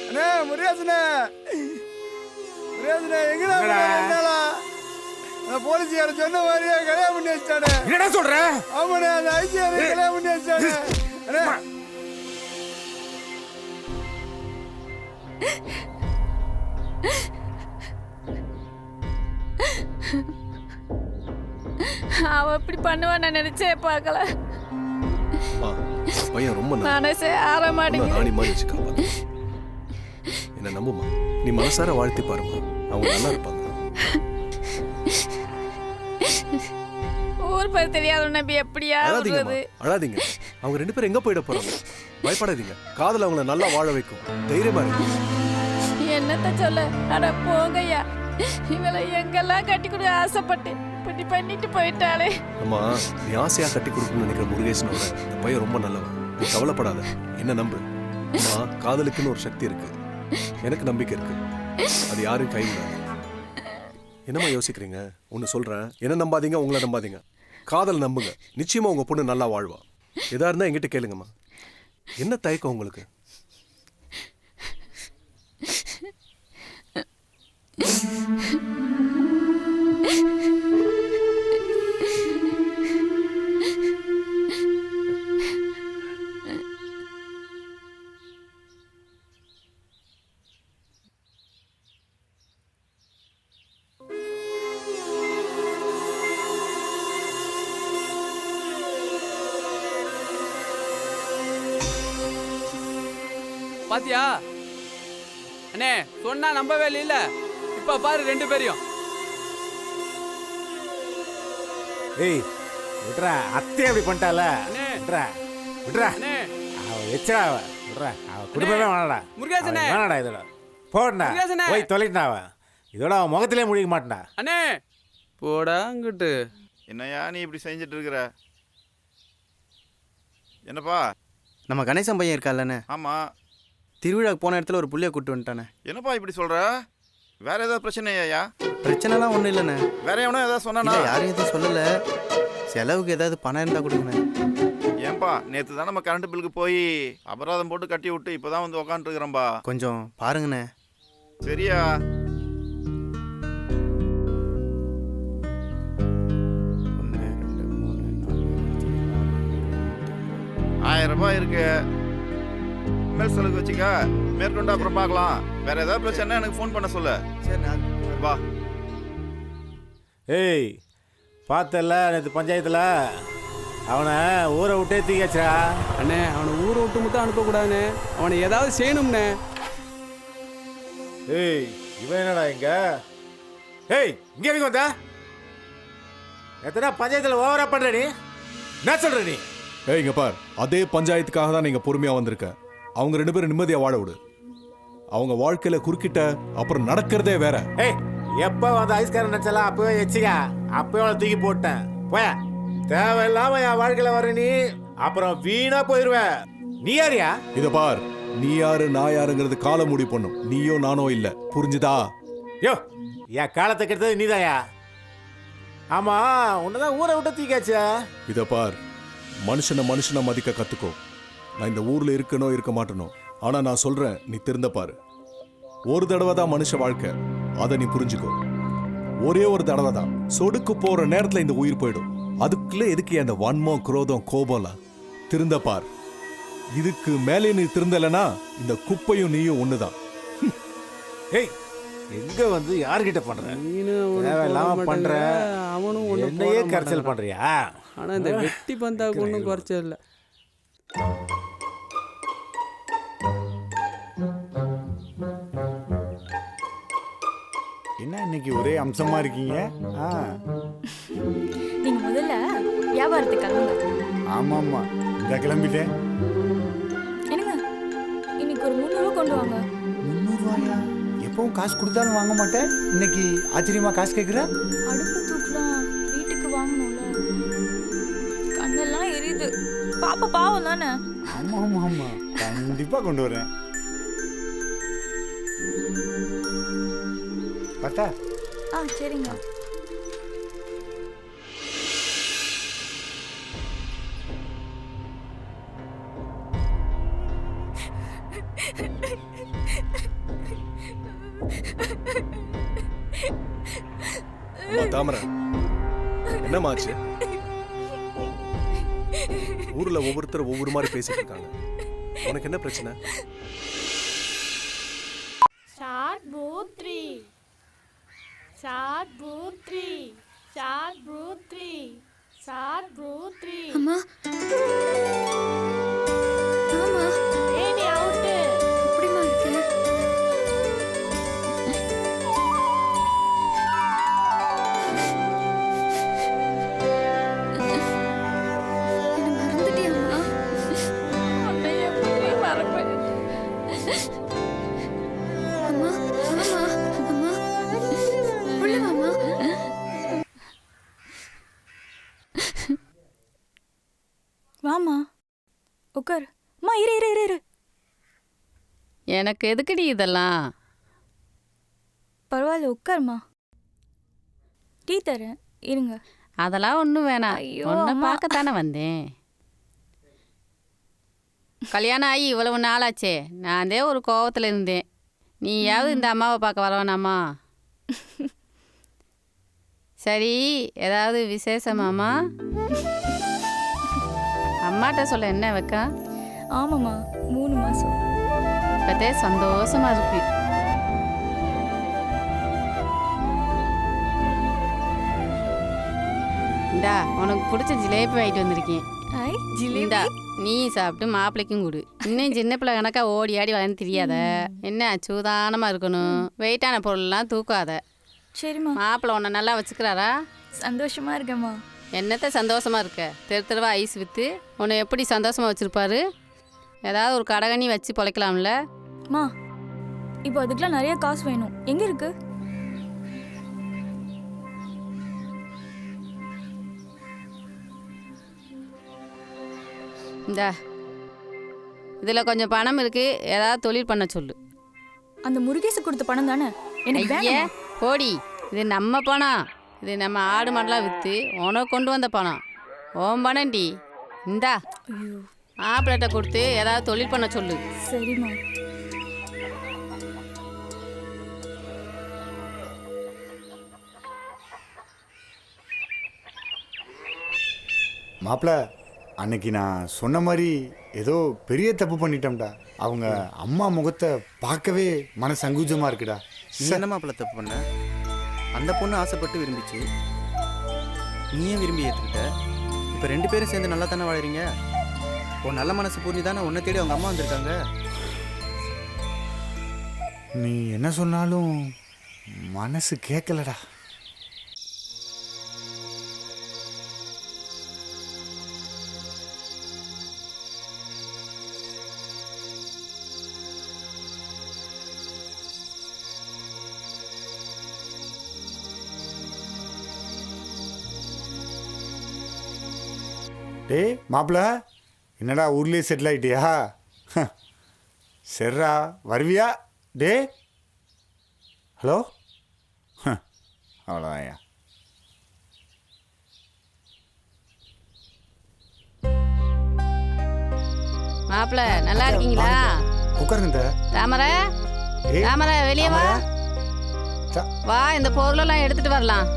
அண்ணே முருகேசனே, முருகேசனே எங்கடா போலீஸ்கார சொன்ன மாதிரியே கல்யாணம் பண்ணி வச்சிட்டானே. என்னடா சொல்ற? ஆமாண்ணே, அந்த ஐசிஆர் கல்யாணம் பண்ணி வச்சிட்டானே. அவ இப்படி பண்ணுவான்னு நான் நினைச்சே பார்க்கல. பையன் ரொம்ப மனசே ஆற மாட்டேங்குது. ராணி மாதிரி வச்சு காப்பாத்து. என்ன நம்புமா, நீ மனசார வாழ்த்தி பாருமா, அவங்க நல்லா இருப்பாங்க. ஊர் பேர் தெரியாத நம்பி எப்படியா அழாதீங்க, அழாதீங்க. அவங்க ரெண்டு பேரும் எங்க போயிட போறாங்க? பயப்படாதீங்க, காதல் அவங்கள நல்லா வாழ வைக்கும். தைரியமா இருங்க. என்னத்த சொல்ல, அட போங்கய்யா. இவளை எங்கெல்லாம் கட்டி கொடு ஆசைப்பட்டு இப்படி பண்ணிட்டு போயிட்டாளே. அம்மா, நீ ஆசையா கட்டி கொடுக்கணும்னு நினைக்கிற முருகேசனோட இந்த பையன் ரொம்ப நல்லவன். நீ கவலைப்படாத, என்ன நம்பு. அம்மா, காதலுக்குன்னு ஒரு சக்தி இருக்கு. எனக்கு நம்பிக்கை இருக்கு, அது யாரும் கைவிடாது. என்னம்மா யோசிக்கிறீங்க? ஒன்று சொல்றேன், என்ன நம்பாதீங்க, உங்களை நம்பாதீங்க. காதல் நம்புங்க, நிச்சயமா உங்க பொண்ணு நல்லா வாழ்வா. எதா இருந்தா என்கிட்ட கேளுங்கம்மா. என்ன தயக்கம் உங்களுக்கு? பாத்தியா அண்ணே, சொன்னா நம்பவே இல்ல. இப்ப பாரு 2 பேரையும். ஏய் விட்றா, அத்தை அப்படி பண்ணிட்டால. விட்றா விட்றா, அவ எச்சா விட்றா, அவ குடும்பமே வேணாடா. முருகேசனே வேணாடா இதோட போடா, போய் தொலைட்டா அவ. இதோட அவன் முகத்திலே முடிக்க மாட்டா. அண்ணே போடா அங்கிட்டு. என்னையா நீ இப்படி செஞ்சுட்டு இருக்கிற? என்னப்பா? நம்ம கணேசன் பையன் இருக்கால்லண்ணே. ஆமாம். திருவிழாக்கு போன இடத்துல ஒரு புள்ளைய கூப்பிட்டு வந்துட்டானே. என்னப்பா இப்படி சொல்கிற? வேற ஏதாவது பிரச்சனையா? பிரச்சனைலாம் ஒன்றும் இல்லைண்ணே. வேற எவனோ ஏதாவது சொன்னானா? யாரும் எதுவும் சொல்லலை. செலவுக்கு ஏதாவது பணம் இருந்தால் கொடுங்கண்ணே. ஏன்பா, நேற்று தான் நம்ம கரண்ட் பில்லுக்கு போய் அபராதம் போட்டு கட்டி விட்டு இப்போ தான் வந்து உக்காந்துருக்குறேன்பா. கொஞ்சம் பாருங்கண்ணே. சரியா? ₹1000 இருக்கு. மேல் செலவுக்கு வச்சுக்க. மேற்கொண்டு அப்புறம் பார்க்கலாம். வேற ஏதாவது பிரச்சனை எனக்கு ஃபோன் பண்ண சொல்லு. சரி வா. ஏய் பார்த்தல நேற்று பஞ்சாயத்தில் அவனை ஊரை விட்டே தூக்கியாச்சா? அண்ணே அவனை ஊரை விட்டு மட்டும் அனுப்பக்கூடாதுண்ணே. அவனை ஏதாவது செய்யணும்ண்ணே. ஏய் இவன் என்னடா இங்க? ஏய் இங்க எதுக்கு வந்தா? எத்தனை பஞ்சாயத்தில் ஓவரா பண்ற நீ? என்ன சொல்ற நீ? ஏய் இங்க பார், அதே பஞ்சாயத்துக்காக தான் நீங்க பொறுமையா வந்திருக்க. அவங்க 2 பேரும் நிம்மதியா வாழ விடு. அவங்க வாழ்க்கையில குறுக்கிட்ட அப்புறம் நடக்கிறதே வேற. ஏய் எப்போ வந்து ஐஸ்காரன் நினைச்சலாம் அப்பவே வச்சுக்கா. அப்பவே அவளை தூக்கி போட்டேன். போய தேவையில்லாம என் வாழ்க்கையில வர நீ அப்புறம் வீணா போயிருவ. நீ யாரியா? இத பார், நீ யாரு நான் யாருங்கிறது காலம் முடிவு பண்ணும். நீயோ நானோ இல்ல, புரிஞ்சுதா? யோ என் காலத்தை கெடுத்தது நீதாயா? ஆமா உன்னதான் ஊரை விட்டு தூக்கியாச்சா? இத பார், மனுஷனை மதிக்க கத்துக்கோ. நான் இந்த ஊர்ல இருக்கனோ இருக்க மாட்டேனோ, ஆனா நான் சொல்றேன், நீ திருந்த பாரு. ஒரு தடவை தான் மனுஷ வாழ்க்கை, அதை நீ புரிஞ்சுக்கோ. ஒரே ஒரு தடவை தான். சொடுக்கு போற நேரத்துல இந்த உயிர் போயிடும். அதுக்குள்ள எதுக்கு அந்த வன்மம், குரோதம், கோபம்லாம்? திருந்த பார். இதுக்கு மேலே நீ திருந்தலனா இந்த குப்பையும் நீயும் ஒண்ணுதான். ஏய் எங்க வந்து யார்கிட்ட பண்ற? தேவையில்லாம பண்ற. அவனும் என்னையே கரைச்சல் பண்றியா? ஆனா இந்த வெட்டி பந்தாக்கு ஒன்றும் குறைச்சல் இல்லை. என்ன இன்னைக்கு ஒரே அம்சமா இருக்கீங்க? நீங்க முதல்ல வியாபாரத்துக்கு கிளம்புங்க. ஆமாம்மா, இந்த கிளம்பிட்டேன். என்னங்க இன்னைக்கு ஒரு 300 ரூபா கொண்டு வாங்க. 300 ரூபாயா? எப்பவும் காசு கொடுத்தாலும் வாங்க மாட்டேன். இன்னைக்கு ஆச்சரியமா காசு கேட்குற? அடுப்பு தூக்கலாம், வீட்டுக்கு வாங்கணும்ல. கண்ணெல்லாம் எரியுது. பாப்பா பாவம் தானே. ஆமா ஆமா ஆமா, கண்டிப்பா கொண்டு வரேன். பார்த்தா? சரிங்க. தாமரை, என்னமாச்சு? ஊர்ல ஒவ்வொருத்தர் ஒவ்வொரு மாதிரி பேசிட்டு இருக்காங்க. உனக்கு என்ன பிரச்சனை? ஷார்ட் பூத்ரி ஷார்ட் பூத்ரி ஷார்ட் பூத்ரி ஷார்ட் பூத்ரி. அம்மா ஆமா ஏடி அவுட். எப்படிமா இருக்கு? என்ன மறந்துட்டியாம்மா? உன்னை எப்படி மறப்பேன்? அம்மா அம்மா அம்மா உள்ள வாம்மா. வாமா உட்கார். அம்மா இரு இரு இரு இரு. எனக்கு எதுக்குடி இதெல்லாம்? பரவாயில்ல உட்காருமா. டீ தரேன் இருங்க. அதெல்லாம் ஒன்றும் வேணாம். ஐயோ, உன்னை அம்மா. பார்க்கத்தானே வந்தேன். கல்யாணம் ஆகி இவ்வளவு நாளாச்சே, நான் ஒரு கோவத்தில் இருந்தேன். நீயாவது இந்த அம்மாவை பார்க்க வரவேணாமா? சரி, ஏதாவது விசேஷமாம்மா? அம்மாட்ட சொல்ல என்ன வைக்கா? ஆமாம்மா, 3 மாதம். இப்போதே சந்தோஷமா இருக்கு. இந்தா உனக்கு பிடிச்ச ஜிலேபி வாங்கிட்டு வந்திருக்கேன். இந்தா நீ சாப்பிட்டு மாப்பிள்ளைக்கும் கொடு. இன்னும் சின்ன பிள்ளை கணக்கா ஓடி ஆடி வளர்ந்து தெரியாத. என்ன சூதானமாக இருக்கணும். வெயிட்டான பொருள்லாம் தூக்காத. சரிம்மா. மாப்பிள்ளை உன்னை நல்லா வச்சுக்கிறாரா? சந்தோஷமா இருக்கேம்மா. என்னத்த சந்தோஷமா இருக்க? தெரு தெருவா ஐஸ் விற்று உன்னை எப்படி சந்தோஷமா வச்சுருப்பாரு? ஏதாவது ஒரு கடகண்ணி வச்சு பொழைக்கலாம்ல? மா, இப்போ அதுக்கெல்லாம் நிறைய காசு வேணும். எங்கே இருக்கு? இந்தா இதில் கொஞ்சம் பணம் இருக்கு. ஏதாவது தொழில் பண்ண சொல்லு. அந்த முருகேசு கொடுத்த பணம் தானே எனக்கு ஐயே வேணும். போடி, இது நம்ம பணம். இது நம்ம ஆடு மாடெலாம் விற்று உனக்கு கொண்டு வந்த பணம். ஓம் பணம்டி. இந்தா ஐயோ, மாப்பிள்ளைட்ட கொடுத்து ஏதாவது தொழில் பண்ண சொல்லு. சரிம்மா. மாப்பிள்ள, அன்னைக்கு நான் சொன்ன மாதிரி ஏதோ பெரிய தப்பு பண்ணிட்டோம்டா. அவங்க அம்மா முகத்தை பார்க்கவே மன சங்கூஜமாக இருக்குடா. நீ என்ன மாப்பிள்ள தப்பு பண்ண? அந்த பொண்ணு ஆசைப்பட்டு விரும்பிச்சு, நீயே விரும்பி ஏற்றுக்கிட்ட. இப்போ 2 பேரும் சேர்ந்து நல்லா தானே வாழறீங்க. உன் நல்ல மனசு புரிஞ்சு தானே உன்னை தேடி அவங்க அம்மா வந்திருக்காங்க. நீ என்ன சொன்னாலும் மனசு கேட்கலடா. டேய் மாப்பிள்ள, என்னடா ஊர்லேயே செட்டில் ஆகிட்டியா? சரிடா, வருவியா? டே ஹலோ, அவ்வளோதான்யா. மாப்பிள்ள நல்லா இருக்கீங்களா? உட்காருங்க. தாமரை, தாமரை வெளியே வா. வா, இந்த பொருளெல்லாம் எடுத்துட்டு வரலாம்.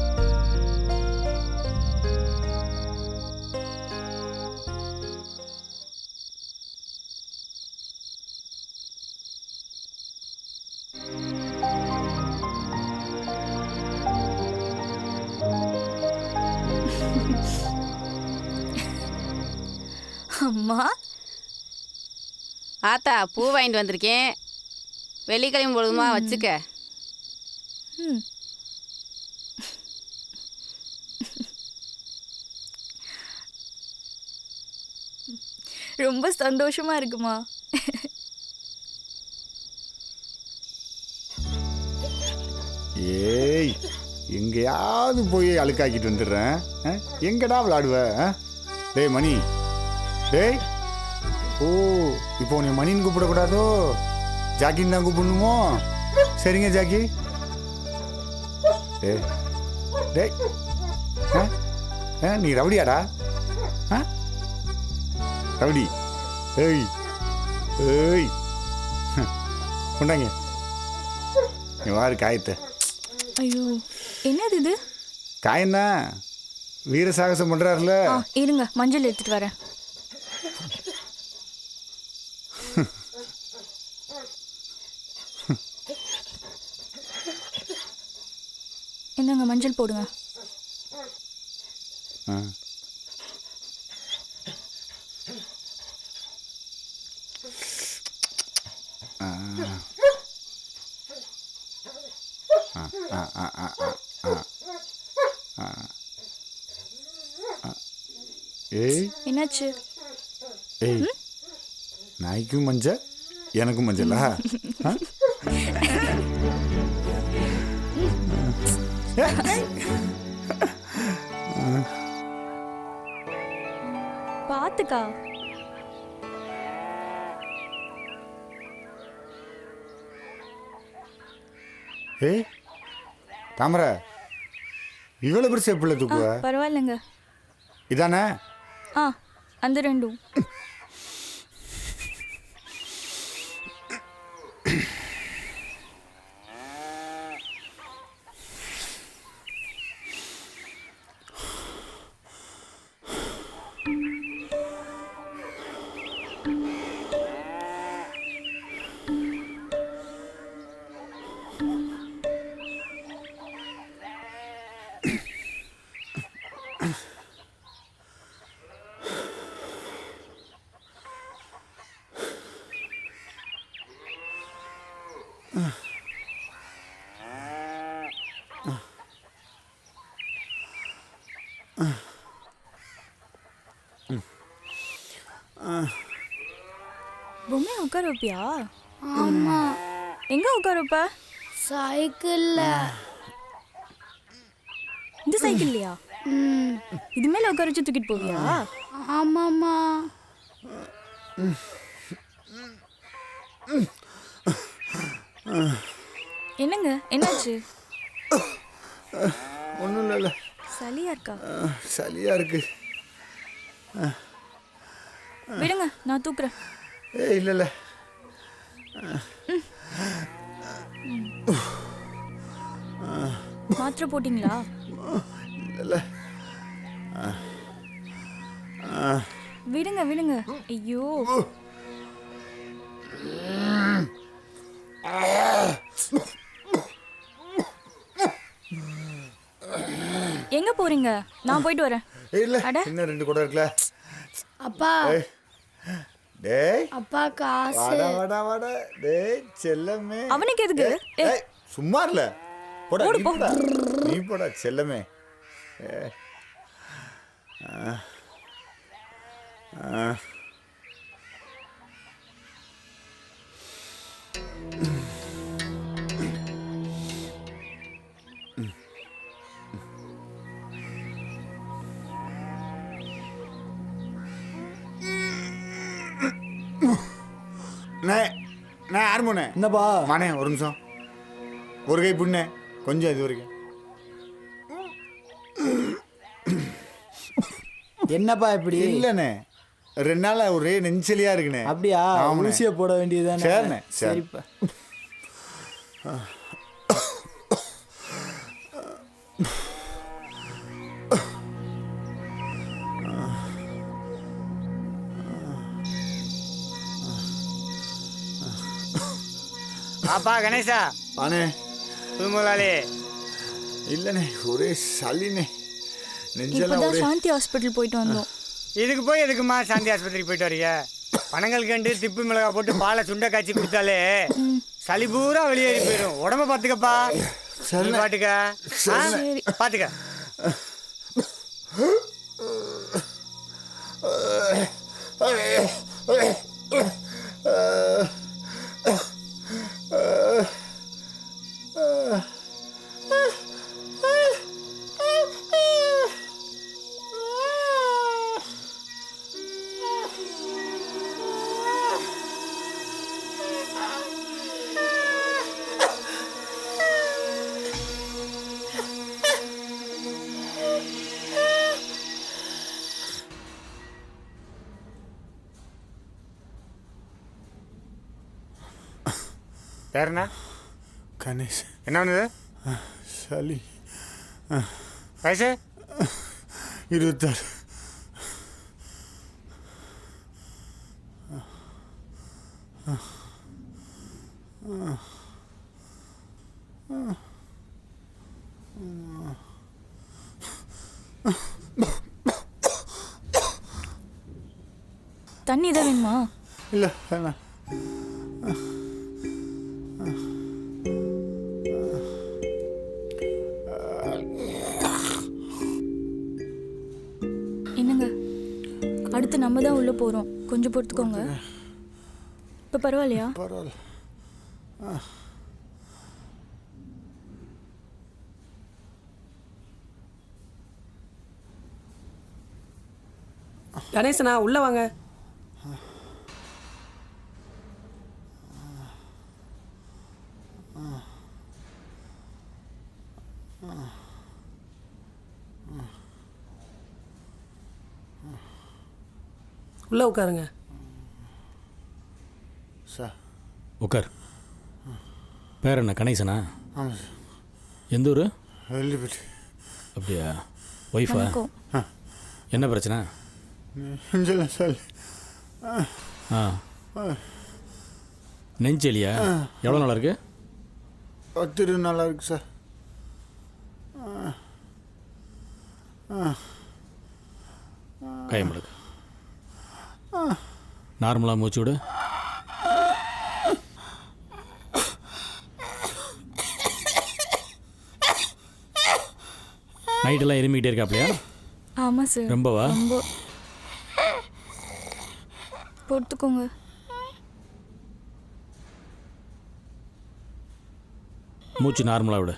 அம்மா, ஆத்தா பூ வாங்கிட்டு வந்திருக்கேன். வெள்ளிக்கிழமை பொழுதுமா வச்சுக்க. ரொம்ப சந்தோஷமா இருக்குமா? ஏய், எங்கேயாவது போய் அழுக்காக்கிட்டு வந்துடுறேன். எங்கடா விளாடுவ? டேய் மணி, டேய். ஓ, இப்போ உன்னை மணின்னு கூப்பிடக்கூடாதோ, ஜாக்கின்னு தான் கூப்பிடணுமோ? சரிங்க ஜாக்கி. டேய் டேய், நீ ரவுடியாடா? ரவுடி? ஏய் ஏய், கொண்டாங்க நீ வாரு காயத்தை. ஐயோ, என்னது இது? காயந்தான், வீர சாகசம் பண்ணுறாருல. இருங்க, மஞ்சள் எடுத்துட்டு வரேன். என்னங்க, மஞ்சள் போடுங்க. ஏய், என்னாச்சு? ஏய், நாய்க்கும் மஞ்சள் எனக்கும் மஞ்சளா? பாத்துக்கா. ஏய் தாமரை, இவ்வளோ பெருசு எப்படி தூக்குவ? பரவாயில்லைங்க. இதானே? அந்த ரெண்டும். பொம்மை உட்கார வைப்பியா? ஆமா. எங்க உட்கார வைப்ப? சைக்கிள்ல. இந்த சைக்கிள்லையா? இது மேல உட்கார வச்சு தூக்கிட்டு போவியா? ஆமாம்மா. என்னங்க என்னாச்சு? ஒன்றும் இல்லை. சளியா இருக்கா? சளியா இருக்கு. விடுங்க, நான் தூக்குறேன். இல்லை இல்லை. மாத்திரை போட்டிங்களா? இல்லை. விடுங்க விடுங்க. ஐயோ, எங்க போறீங்க? நான் போயிட்டு வரேன். இல்லை, இன்னும் 2 கூட இருக்குல்ல. அப்பா. டேய் அப்பா காசு. வாடா வாடா வாடா. டேய் செல்லமே. அவனுக்கு எதுக்கு? சும்மா இல்ல. போடா நீ போடா. நீ போடா செல்லமே. நான் யார் போனே? என்னப்பா வானே ஒரு நிமிஷம். ஒரு கை புண்ணே கொஞ்சம் இது வரைக்கும். என்னப்பா இப்படி? இல்லைண்ணே, 2 நாள் ஒரே நெஞ்சலியா இருக்குண்ணே. அப்படியா? ஊசியை போட வேண்டியதுதானே? சரிண்ணே சரிப்பா. அப்பா கணேசா. ஆனே புதுமுலாளி. இல்லைண்ணே, ஒரே சளிண்ணே. நெஞ்செல்லாம் இப்பதான் ஒரே. சாந்தி ஹாஸ்பிட்டல் போயிட்டு வந்தோம். இதுக்கு போய் எதுக்குமா சாந்தி ஆஸ்பத்திரிக்கு போயிட்டு வரீங்க? பனங்கள் கண்டு திப்பு மிளகா போட்டு பாலை சுண்டை காய்ச்சி கொடுத்தாலே சளி பூரா வெளியேறி போயிடும். உடம்ப பாத்துக்கப்பா. சரி பாட்டுக்க. பாத்துக்க. பேருண்ணா? கணேஷ். என்ன பண்ணுது? சளி. வயசு? 26. தண்ணி தான் வேணுமா? இல்லை வேணாம். என்னங்க, அடுத்து நம்ம தான் உள்ள போறோம். கொஞ்சம் பொறுத்துக்கோங்க. இப்போ பரவாயில்லையா? பரவாயில்ல. கணேசனா உள்ள வாங்க. உள்ளே உட்காருங்க. சார் உட்கார். பேர் என்ன? கணேசனா? ஆமாம் சார். எந்த ஊர்? வெள்ளிப்பட்டி. அப்படியா? ஒய்ஃபா? என்ன பிரச்சனை? சார் நெஞ்சலியா? எவ்வளோ நாளாக இருக்கு? 10 நாளாக இருக்கு சார். கையம்படுக்கு. நார்மலாக மூச்சு விடு. நைட்டெல்லாம் இருமிக்கிட்டே இருக்காப்லையா? ஆமாம் சார். ரொம்பவா? ரொம்ப. பொறுத்துக்கோங்க. மூச்சு நார்மலாக விடு.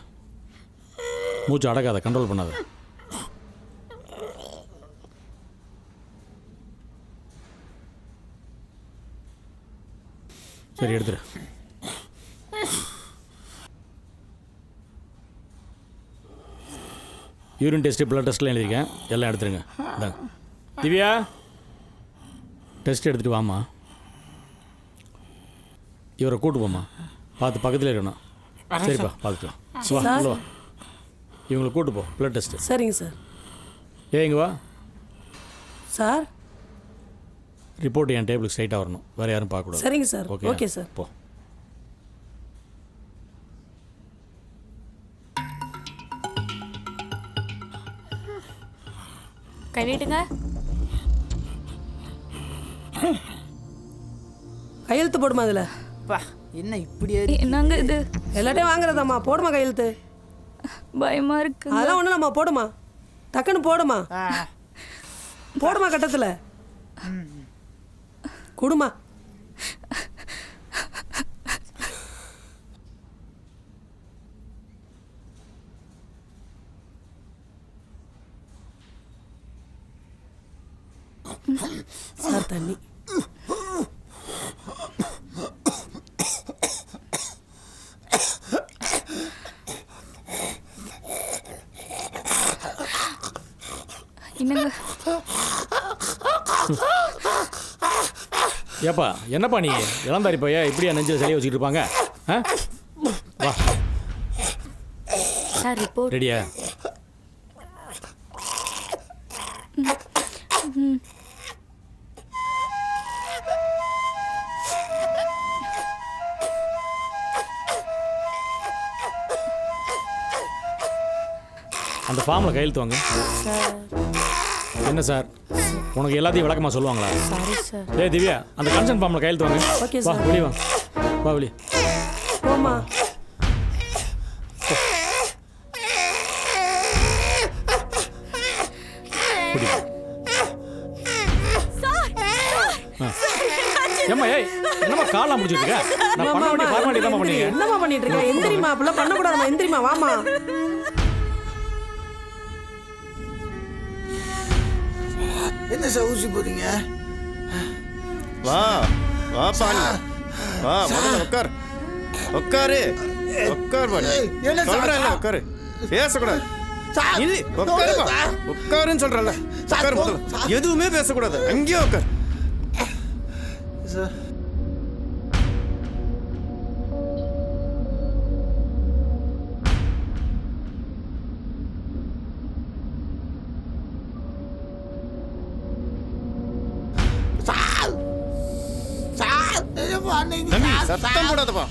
மூச்சு அடக்காத, கண்ட்ரோல் பண்ணாத. சரி, எடுத்துரு. யூரின் டெஸ்ட்டு, பிளட் டெஸ்ட்லாம் எழுதியிருக்கேன், எல்லாம் எடுத்துருங்க. இந்தாங்க. திவ்யா, டெஸ்ட் எடுத்துகிட்டு வாம்மா. இவரை கூட்டு போம்மா. பார்த்து பக்கத்தில் இருக்கணும். சரிப்பா, பார்த்துக்கலாம். வா, உள்ள வா. இவங்களை கூட்டு போ, பிளட் டெஸ்ட்டு. சரிங்க சார். இங்கே வா சார். ரிப்போர்ட் என் டேபிளுக்கு ஸ்ட்ரைட்டாக வரணும், வேறு யாரும் பார்க்கக்கூடாது. சரிங்க சார். Okay okay sir. போ. கை நீட்டுங்க. கையெழுத்து போடுமா அதில்? என்ன இப்படி என்னங்க இது? எல்லாத்தையும் வாங்குறதாம்மா. போடுமா கையெழுத்து. பயமா இருக்கு. அதெல்லாம் ஒன்றும் நம்ம போடுமா. டக்குன்னு போடுமா. போடுமா கட்டத்தில். கொடுமா. சார் தண்ணி. ஏப்பா, என்னப்பா நீ இளந்தாரி பையா இப்படியா நெஞ்சில் சளியை வச்சுக்கிட்டு இருப்பாங்க? வா. சார் ரிப்போர்ட் ரெடியா? அந்த ஃபார்மில் கையெழுத்து வாங்க. என்ன சார், உனக்கு எல்லாத்தையும் விளக்கமாக சொல்லுவாங்களா? Sorry sir. ஏய் திவ்யா, அந்த கன்சர்ன் ஃபார்மில் கையெழுத்து வாங்க. ஓகே வா, சார். வெளியே வா. வா வெளியே. போமா. ஏம்மா, ஏய் என்னம்மா காலாம் முடிச்சிட்டு இருக்க? நான் பண்ண வேண்டிய ஃபார்மாலிட்டி என்னம்மா பண்ணீங்க? என்னம்மா பண்ணிட்டு இருக்க? எந்திரிமா. அப்படிலாம் பண்ணக்கூடாதுமா. எந்திரிமா, வாமா. என்ன சார் ஊசி போறீங்க? வா வா பாணி, வா முதல்ல உட்கார். உட்காரு, உட்கார் பாணி. சொல்றேன்ல உட்காரு, பேசக்கூடாது. உட்காருப்பா, உட்காருன்னு சொல்றேன்ல. உட்காரு முதல்ல. எதுவுமே பேசக்கூடாது, அங்கேயே உட்கார். தம்பி சத்தம் போடாதப்பா.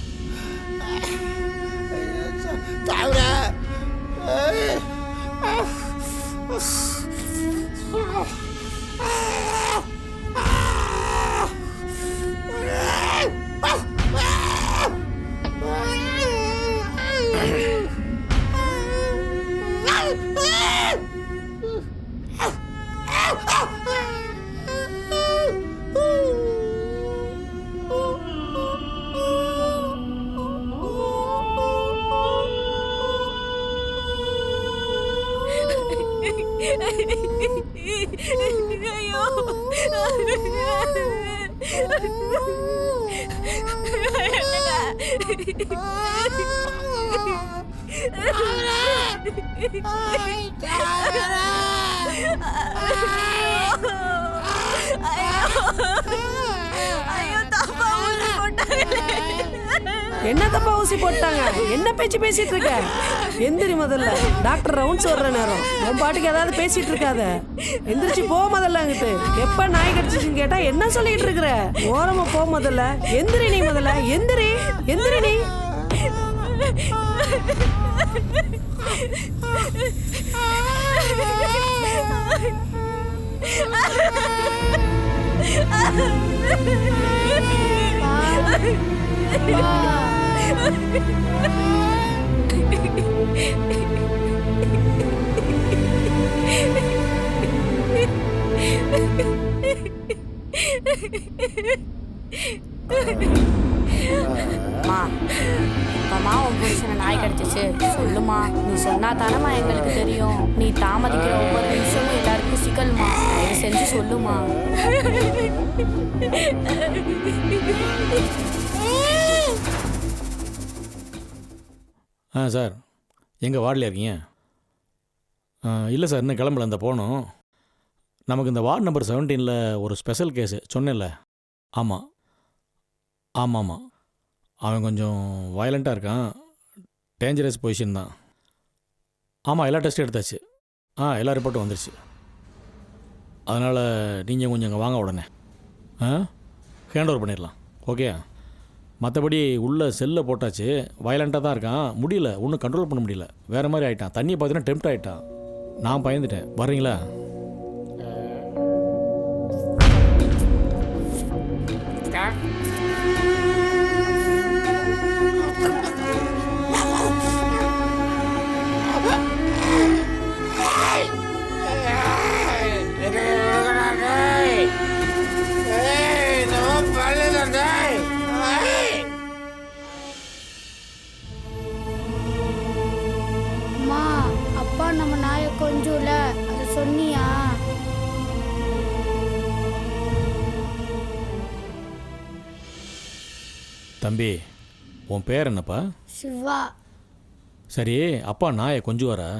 ஐயோ என்ன தப்பா ஊசி போட்டாங்க? என்ன பேச்சு பேசிட்டு இருக்க? எந்திரி முதல்ல. டாக்டர் ரவுண்ட்ஸ் வர்ற நேரம். உன் பாட்டுக்கு ஏதாவது பேசிட்டு இருக்காத. எந்திரிச்சு போ முதல்ல அங்கிட்டு. எப்ப நாய் கடிச்சிச்சுன்னு கேட்டா என்ன சொல்லிட்டு இருக்கிற? ஓரமா போ முதல்ல. எந்திரி நீ முதல்ல. எந்திரி எந்திரி நீ. அம்மா உன் புருஷனை நாய் கடிச்சிச்சு சொல்லுமா. நீ சொன்னா தானம்மா எங்களுக்கு தெரியும். நீ தாமதிக்கிற ஒவ்வொரு நிமிஷமும் எல்லாருக்கும் சிக்கல்மா. தயவு செஞ்சு சொல்லுமா. சார் எங்கே வார்டில் இருக்கீங்க? இல்லை சார் இன்னும் கிளம்பல. இந்த போகணும். நமக்கு இந்த வார்டு நம்பர் 17 ஒரு ஸ்பெஷல் கேஸு சொன்னேன்ல. ஆமாம் ஆமாம் ஆமாம். அவன் கொஞ்சம் வயலண்ட்டாக இருக்கான். டேஞ்சரஸ் பொசிஷன் தான். ஆமாம் எல்லா டெஸ்ட்டும் எடுத்தாச்சு. எல்லா ரிப்போர்ட்டும் வந்துருச்சு. அதனால் நீங்கள் கொஞ்சம் இங்கே வாங்க உடனே. ஹேண்ட் ஓவர் பண்ணிடலாம். ஓகே. மற்றபடி உள்ள செல்லில் போட்டாச்சு. வயலண்ட்டாக தான் இருக்கான். முடியல, ஒன்றும் கண்ட்ரோல் பண்ண முடியல. வேறு மாதிரி ஆகிட்டான். தண்ணியை பார்த்தீங்கன்னா டெம்ப்ட் ஆகிட்டான். நான் பயந்துட்டேன். வர்றீங்களா? அப்பா நம்ம நாயை கொஞ்சம்ல அதை சொன்னியா? தம்பி உன் பேர் என்னப்பா? சிவா. சரி அப்பா நாயை கொஞ்சுவாரா?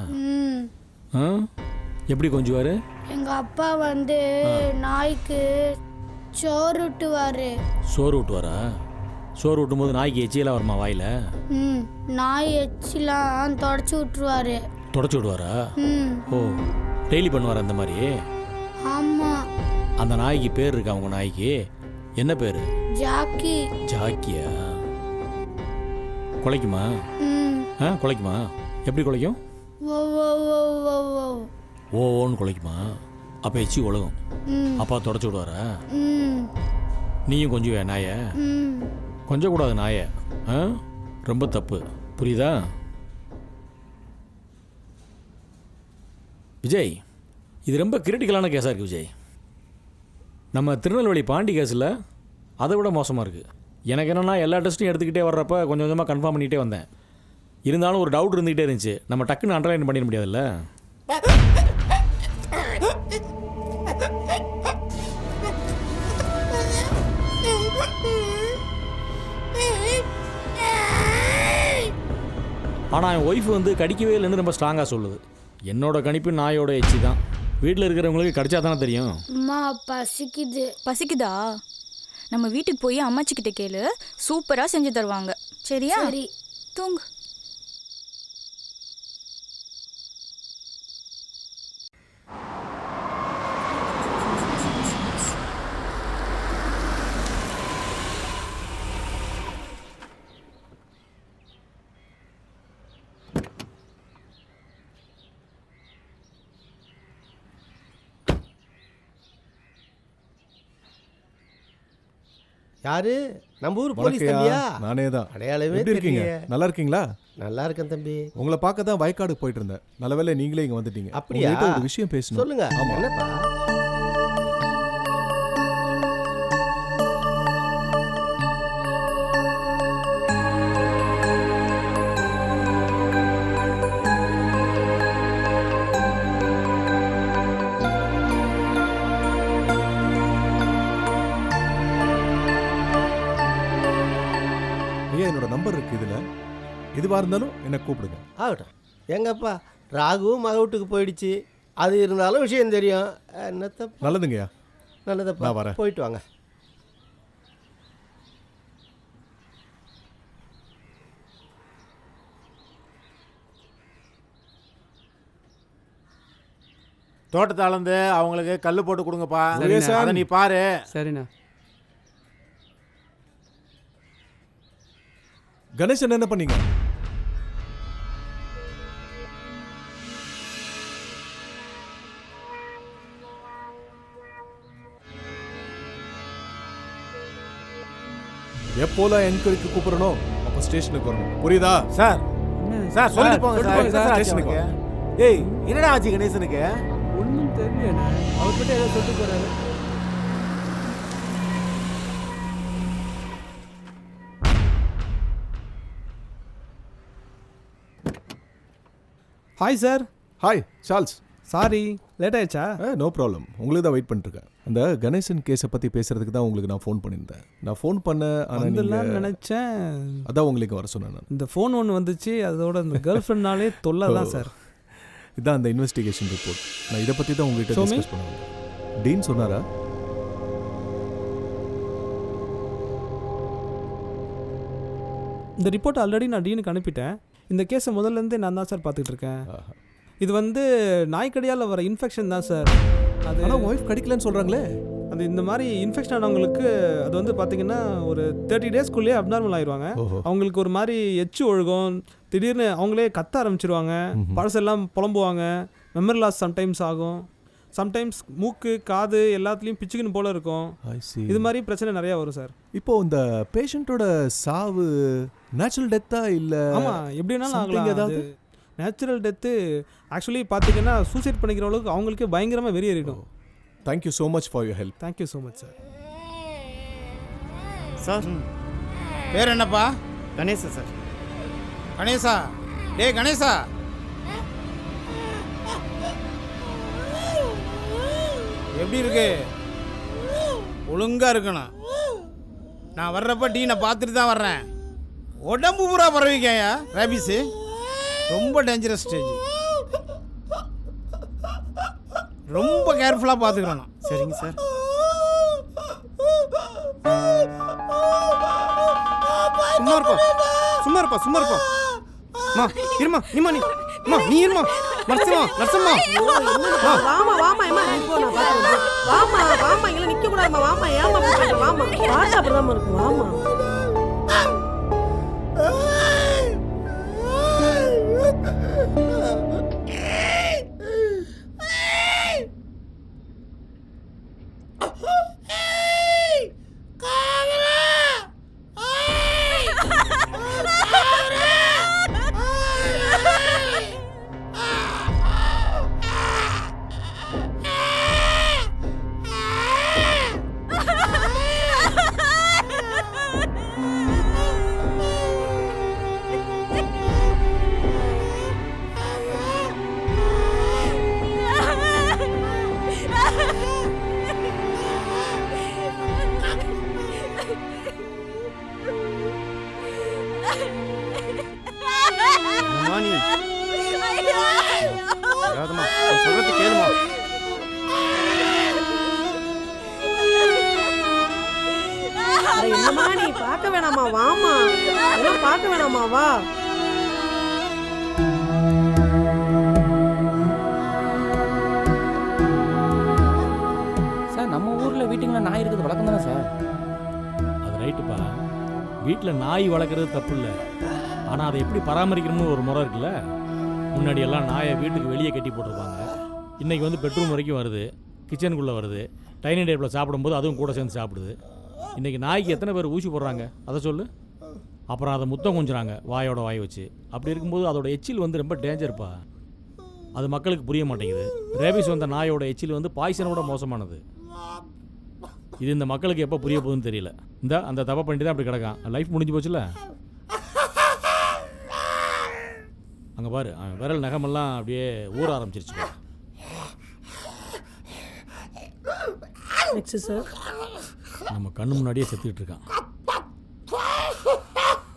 எப்படி கொஞ்சுவார்? எங்க அப்பா வந்து நாய்க்கு சோறு ஊட்டுவாரு. சோறு ஊட்டுவாரா? சோறு ஊட்டும் போது நாய்க்கு எச்சியெல்லாம் வருமா வாயில்? நாய் எச்சிலாம் தொடச்சி விட்டுருவாரு. தொடச்சி விடுவாரா? ஓ டெய்லி பண்ணுவார் அந்த மாதிரி? ஆமா. அந்த நாய்க்கு பேர் இருக்கா? உங்க நாய்க்கு என்ன பேர்? ஜாக்கி. ஜாக்கியா? குலைக்குமா? குலைக்குமா? எப்படி குலைக்கும்? ஓன்னு குலைக்குமா? அப்போ எச்சி உலகம். அப்பா தொடச்சி விடுவாரா? நீயும் கொஞ்சுவே நாயை? கொஞ்சம் கூடாது நாயை. ரொம்ப தப்பு, புரியுதா? விஜய் இது ரொம்ப கிரிட்டிக்கலான கேஸாக இருக்குது விஜய். நம்ம திருநெல்வேலி பாண்டி கேஸில் அதை விட மோசமாக இருக்குது. எனக்கு என்னென்னா எல்லா டெஸ்ட்டும் எடுத்துக்கிட்டே வர்றப்ப கொஞ்சம் கொஞ்சமாக கன்ஃபார்ம் பண்ணிகிட்டே வந்தேன். இருந்தாலும் ஒரு டவுட் இருந்துகிட்டே இருந்துச்சு. நம்ம டக்குன்னு அண்டர்லைன் பண்ணிட முடியாதுல்ல. ஆனால் என் ஒய்ஃப் வந்து கடிக்கவே இல்லைன்னு ரொம்ப ஸ்ட்ராங்காக சொல்லுது. என்னோட கணிப்பு நாயோட எச்சி தான். வீட்டில் இருக்கிறவங்களுக்கு கடிச்சா தானே தெரியும். அம்மா பசிக்குது. பசிக்குதா? நம்ம வீட்டுக்கு போய் அம்மாச்சிக்கிட்ட கேளு, சூப்பராக செஞ்சு தருவாங்க. சரியா? சரி. தூங்கு. யாரு? நம்ம ஊர் போலீஸ் தம்பியா? நானே தான். அடையாளமே எப்படி இருக்கீங்க? நல்லா இருக்கீங்களா? நல்லா இருக்கேன் தம்பி. உங்களை பார்க்க தான் வயக்காடு போயிட்டு இருந்தேன். நல்ல வேளை நீங்களே இங்க வந்துட்டீங்க. அப்படியா? உங்ககிட்ட ஒரு விஷயம் பேசணும். சொல்லுங்க. என்னப்பா? என்னோட நம்பர் இருக்கு இதுல. எதுவா இருந்தாலும் என்ன கூப்பிடுங்க. ஆகட்டும். எங்கப்பா ராகு மக வீட்டுக்கு போயிடுச்சு. அது இருந்தாலும் விஷயம் தெரியும். என்னத்த நல்லதுங்கய்யா. நல்லதப்பா நான் வரேன். போயிட்டு வாங்க. தோட்டத்தை அளந்து அவங்களுக்கு கல் போட்டு கொடுங்கப்பா. சரிண்ணே. அதை நீ பாரு. சரிண்ணா. கணேசன் என்ன பண்ணீங்க? எப்போலாம் என்கொயரிக்கு கூப்பிடணும் அப்போ ஸ்டேஷனுக்கு வரணும். புரியுதா? சார் சார் சொல்லிட்டு போங்க சார். ஸ்டேஷனுக்கு வா. ஏய் என்னடா ஆச்சு கணேசனுக்கு? ஒன்றும் தெரியல, அவர்கிட்ட ஏதோ சொல்லிட்டு போறாரு. Hi sir. Hi Charles. Sorry late ஆயிடுச்சா? No problem. உங்களுக்கு தான் வெயிட் பண்ணிட்டுருக்கேன். அந்த கணேசன் கேஸை பற்றி பேசுறதுக்கு தான் உங்களுக்கு நான் ஃபோன் பண்ணியிருந்தேன். நான் ஃபோன் பண்ண வந்துடலாம்னு நினச்சேன். அதான் உங்களுக்கு வர சொன்னேன் நான். இந்த ஃபோன் ஒன்று வந்துச்சு, அதோட இந்த கேர்ள் ஃப்ரெண்ட்னாலே தொல்லை தான் சார். இதான் அந்த இன்வெஸ்டிகேஷன் ரிப்போர்ட். நான் இதை பற்றி தான் உங்கள்கிட்ட டிஸ்கஸ் பண்ணுவேன். டீன் சொன்னாரா? இந்த ரிப்போர்ட் ஆல்ரெடி நான் டீனுக்கு அனுப்பிட்டேன். இந்த கேஸை முதல்லேருந்தே நான் தான் சார் பார்த்துட்டு இருக்கேன். இது வந்து நாய்க்கடியால் வர இன்ஃபெக்ஷன் தான் சார். அது ஆனால் ஒய்ஃப் கடிக்கலன்னு சொல்கிறாங்களே. அது இந்த மாதிரி இன்ஃபெக்ஷன் ஆனவங்களுக்கு அது வந்து பார்த்தீங்கன்னா ஒரு 30 டேஸ்க்குள்ளேயே அப்நார்மல் ஆயிடுவாங்க. அவங்களுக்கு ஒரு மாதிரி எச்சு ஒழுகும், திடீர்னு அவங்களே கத்த ஆரம்பிச்சிருவாங்க, பழசெல்லாம் புலம்புவாங்க, மெமரி லாஸ் சம்டைம்ஸ் ஆகும், சம்டைம்ஸ் மூக்கு காது எல்லாத்துலேயும் பிச்சுக்குன்னு போல இருக்கும். இது மாதிரி பிரச்சனை நிறையா வரும் சார். இப்போ இந்த பேஷண்ட்டோட சாவு நேச்சுரல் டெத்தா இல்லை? ஆமாம், எப்படி வேணாலும் ஆகலாம். ஏதாவது நேச்சுரல் டெத்து ஆக்சுவலி பார்த்தீங்கன்னா சூசைட் பண்ணிக்கிற அளவுக்கு அவங்களுக்கே பயங்கரமாக வெறியேறிடும். Thank you so much for your help. Thank you so much sir. Sir பேர் என்னப்பா? கணேசா சார். கணேசா. டே கணேசா, எப்படி இருக்கு? ஒழுங்கா இருக்கணும். நான் வர்றப்ப டீனை பார்த்துட்டு தான் வர்றேன். உடம்பு பூரா பரவிக்கையா ரேபிஸு. ரொம்ப டேஞ்சரஸ் ஸ்டேஜ். ரொம்ப கேர்ஃபுல்லாக பார்த்துக்கிறேன். சரிங்க சார். சும்மா இருப்பா சும்மா இருப்பா சும்மா இருப்பா. மா இருமா நீமா நீ இருமா. நர்சம்மா நர்சம்மா வாமா வாமா ஏமா நீ போ, நான் பாத்துறேன். வாமா வாமா இங்க நிக்க கூடாதுமா. வாமா ஏமா போற? வாமா பாட்டா அப்படிதான் இருக்கு. வாமா சொல்றது கேளுமா. என்னமா நீ பார்க்க வேணாமா? வாமா எல்லாம் பார்க்க வேணாமா? வா. சார் நம்ம ஊரில் வீட்டுங்கள நாய் இருக்குது வழக்கம் தானே சார்? அது ரைட்டுப்பா. வீட்டில் நாய் வளர்க்குறது தப்பு இல்லை, ஆனால் அதை எப்படி பராமரிக்கணும்னு ஒரு முறை இருக்குல்ல. முன்னாடியெல்லாம் நாயை வீட்டுக்கு வெளியே கட்டி போட்டிருப்பாங்க. இன்றைக்கி வந்து பெட்ரூம் வரைக்கும் வருது, கிச்சனுக்குள்ளே வருது, டைனிங் டேபிளில் சாப்பிடும்போது அதுவும் கூட சேர்ந்து சாப்பிடுது. இன்றைக்கி நாய்க்கு எத்தனை பேர் ஊசி போடுறாங்க அதை சொல்லு. அப்புறம் அதை முத்தம் கொஞ்சுறாங்க வாயோட வாய் வச்சு. அப்படி இருக்கும்போது அதோட எச்சில் வந்து ரொம்ப டேஞ்சர்ப்பா. அது மக்களுக்கு புரிய மாட்டேங்குது. ரேபிஸ் வந்த நாயோட எச்சில் வந்து பாய்சனோட மோசமானது. இது இந்த மக்களுக்கு எப்போ புரிய போகுதுன்னு தெரியல. இந்த அந்த தப்பை பண்ணிட்டு தான் அப்படி கிடக்கான். லைஃப் முடிஞ்சு போச்சுல. அங்கே பாரு, அவன் விரல் நகமெல்லாம் அப்படியே ஊற ஆரம்பிச்சிருச்சு. சார் நம்ம கண்ணு முன்னாடியே செத்துக்கிட்டு இருக்கான்.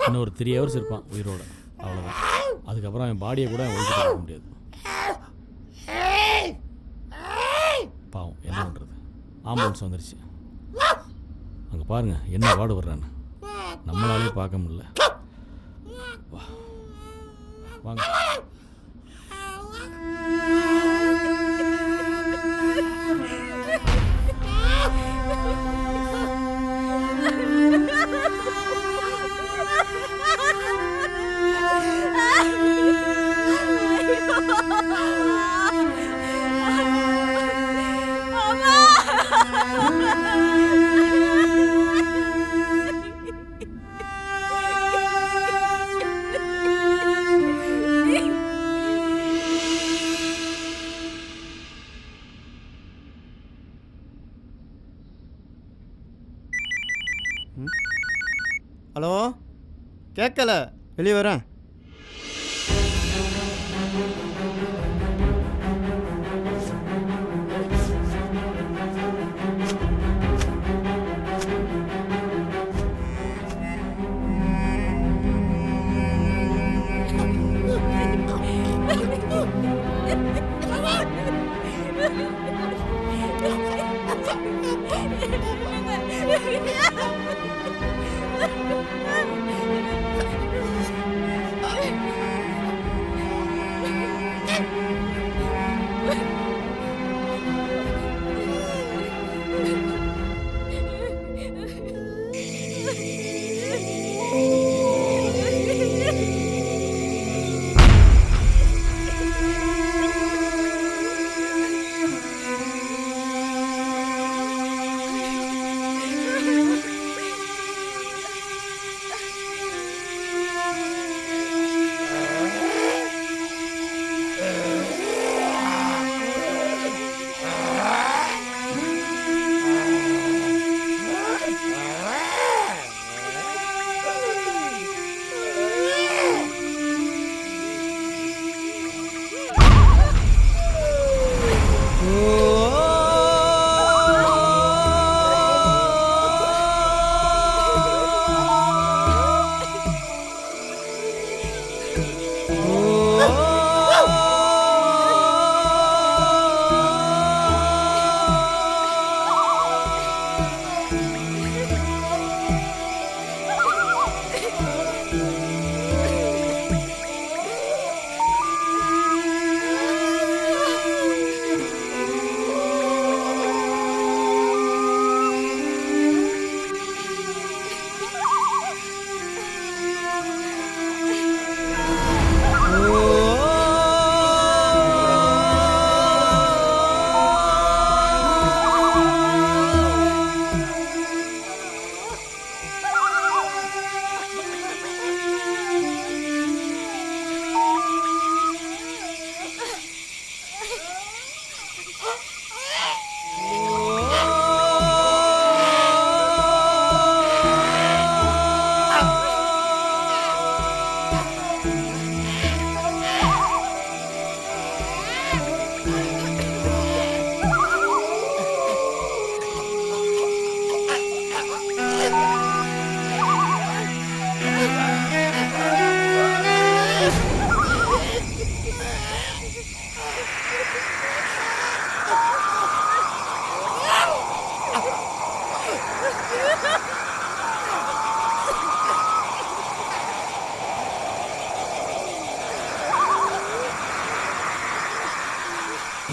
இன்னும் ஒரு 3 hours இருப்பான் உயிரோட, அவ்வளோதான். அதுக்கப்புறம் அவன் பாடியை கூட ஒழிச்சு பார்க்க முடியாது. பாவம், என்ன பண்ணுறது. ஆம்புலன்ஸ் வந்துருச்சு. அங்கே பாருங்க என்ன வார்டு வர்றான்னு. நம்மளாலே பார்க்க முடியல. வாங்க. ஹலோ, கேட்கல, வெளியே வரேன்.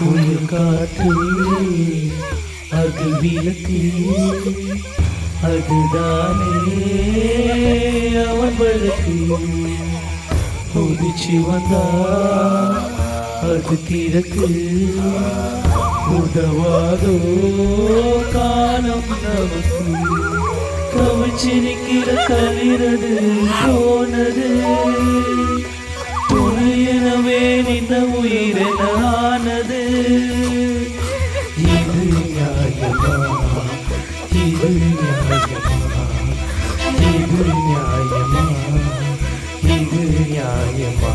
குளிர் காற்று அது விளக்கு, அதுதானே அவன் வழக்கு. குதிச்சு வந்தா அது கிழக்கு, உதவாதோ காலம் நமக்கு. கவிச்சிருக்கிற கலிரது போனது, துணையனவே நின்ற உயிரெனானது. இது நியாயமா, இது நியாயமா, இது நியாயமா, இது நியாயமா.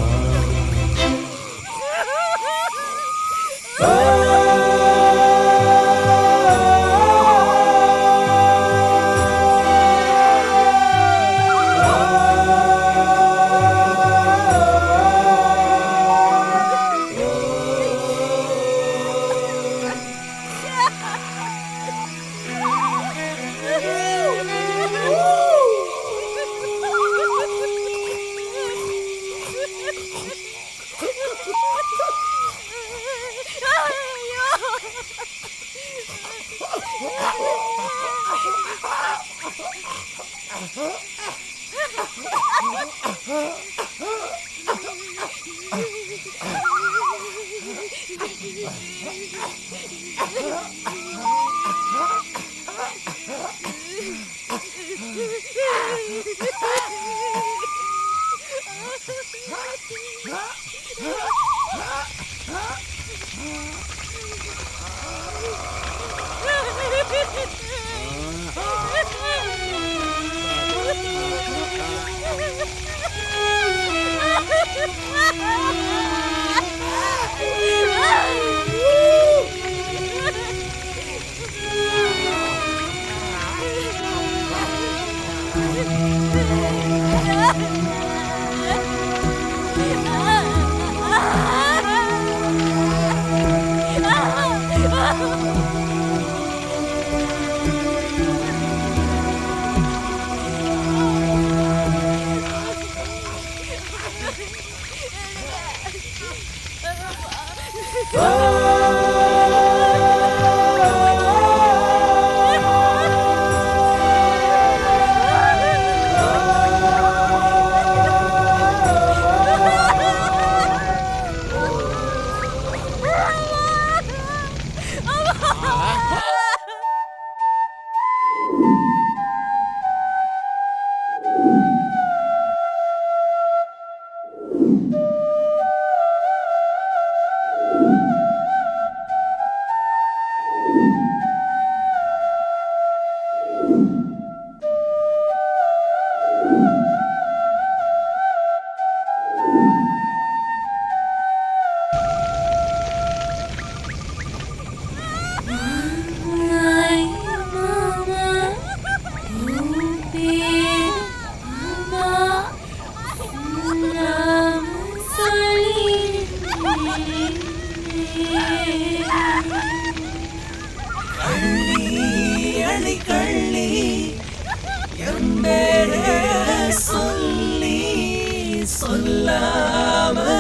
சொல்லி சொல்லாமல்